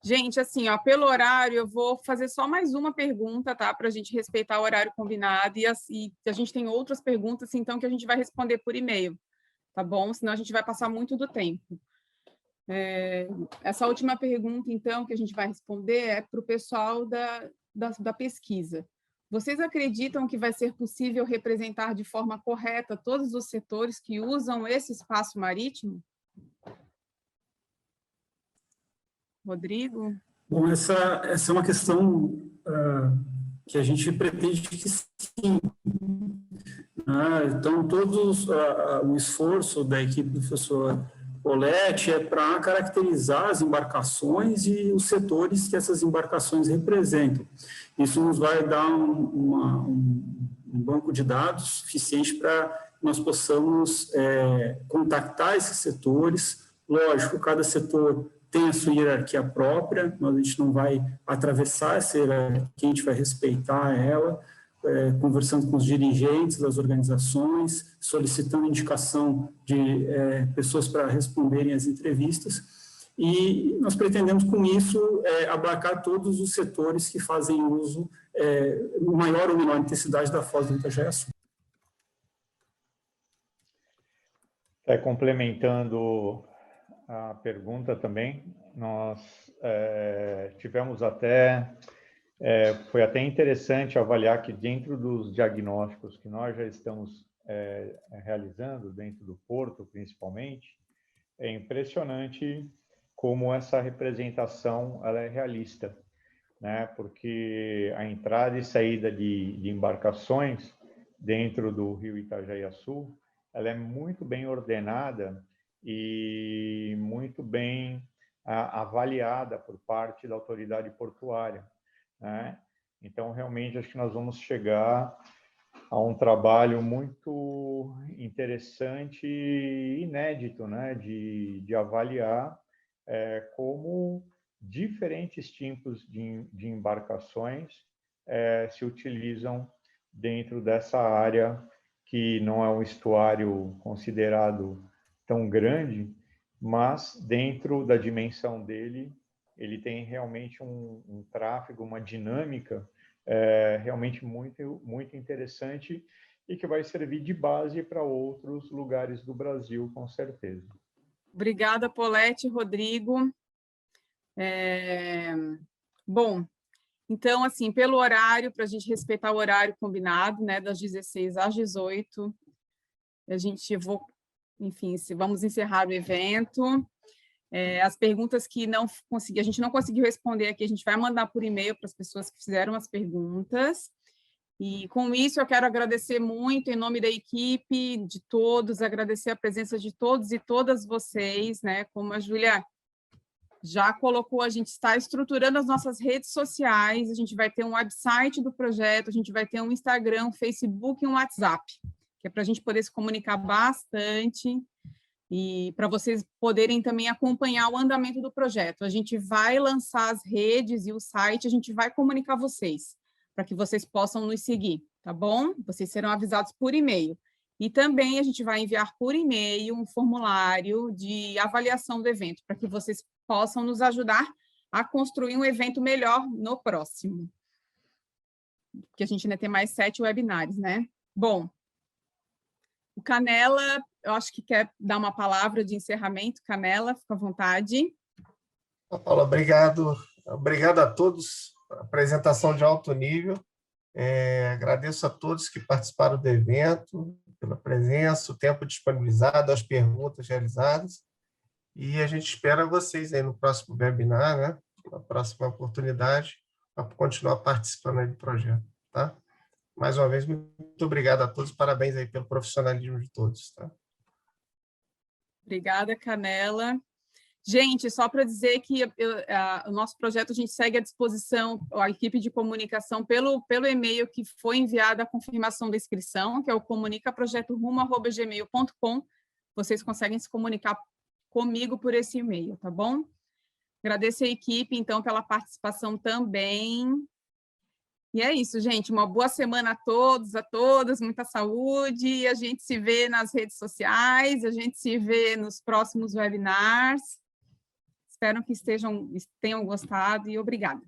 Gente, assim, ó, pelo horário, eu vou fazer só mais uma pergunta, tá? Para a gente respeitar o horário combinado, e a gente tem outras perguntas, então, que a gente vai responder por e-mail, tá bom? Senão a gente vai passar muito do tempo. Essa última pergunta, então, que a gente vai responder é para o pessoal da pesquisa. Vocês acreditam que vai ser possível representar de forma correta todos os setores que usam esse espaço marítimo? Rodrigo? Bom, essa é uma questão que a gente pretende que sim. Então, o esforço da equipe do professor Poletti é para caracterizar as embarcações e os setores que essas embarcações representam. Isso nos vai dar um banco de dados suficiente para nós possamos contactar esses setores. Lógico, cada setor tem a sua hierarquia própria, a gente não vai atravessar essa hierarquia, a gente vai respeitar ela, conversando com os dirigentes das organizações, solicitando indicação de pessoas para responderem às entrevistas, e nós pretendemos, com isso, abarcar todos os setores que fazem uso, maior ou menor intensidade da Foz do Itajaí-Açu. Complementando a pergunta também, nós tivemos foi até interessante avaliar que dentro dos diagnósticos que nós já estamos realizando, dentro do Porto principalmente, é impressionante como essa representação ela é realista, né? Porque a entrada e saída de embarcações dentro do rio Itajaí-Açu, ela é muito bem ordenada e muito bem avaliada por parte da autoridade portuária, né? Então, realmente, acho que nós vamos chegar a um trabalho muito interessante e inédito, né? De avaliar como diferentes tipos de embarcações se utilizam dentro dessa área, que não é um estuário considerado tão grande, mas dentro da dimensão dele, ele tem realmente um tráfego, uma dinâmica realmente muito, muito interessante e que vai servir de base para outros lugares do Brasil, com certeza. Obrigada, Poletti, Rodrigo. Bom, então, assim, pelo horário, para a gente respeitar o horário combinado, né, das 16 às 18, a gente enfim, vamos encerrar o evento. As perguntas que a gente não conseguiu responder aqui, a gente vai mandar por e-mail para as pessoas que fizeram as perguntas. E, com isso, eu quero agradecer muito, em nome da equipe, de todos, agradecer a presença de todos e todas vocês, né? Como a Júlia já colocou, a gente está estruturando as nossas redes sociais, a gente vai ter um website do projeto, a gente vai ter um Instagram, um Facebook e um WhatsApp, que é para a gente poder se comunicar bastante e para vocês poderem também acompanhar o andamento do projeto. A gente vai lançar as redes e o site, a gente vai comunicar vocês, para que vocês possam nos seguir, tá bom? Vocês serão avisados por e-mail. E também a gente vai enviar por e-mail um formulário de avaliação do evento, para que vocês possam nos ajudar a construir um evento melhor no próximo. Porque a gente ainda tem mais 7 webinários, né? Bom, o Canela, eu acho que quer dar uma palavra de encerramento. Canela, fica à vontade. Paula, obrigado. Obrigado a todos. Apresentação de alto nível. Agradeço a todos que participaram do evento, pela presença, o tempo disponibilizado, as perguntas realizadas. E a gente espera vocês aí no próximo webinar, né? Na próxima oportunidade, para continuar participando aí do projeto, tá? Mais uma vez, muito obrigado a todos, parabéns aí pelo profissionalismo de todos, tá? Obrigada, Canela. Gente, só para dizer que o nosso projeto, a gente segue à disposição, a equipe de comunicação, pelo e-mail que foi enviada a confirmação da inscrição, que é o comunicaprojetorumo@gmail.com. Vocês conseguem se comunicar comigo por esse e-mail, tá bom? Agradeço a equipe, então, pela participação também. E é isso, gente. Uma boa semana a todos, a todas, muita saúde. E a gente se vê nas redes sociais, a gente se vê nos próximos webinars. Espero que tenham gostado e obrigada.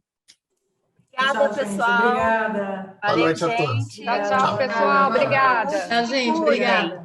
Obrigada, pessoal. Obrigada. Boa noite a todos. Tchau, pessoal. Obrigada. Tchau, gente. Obrigada.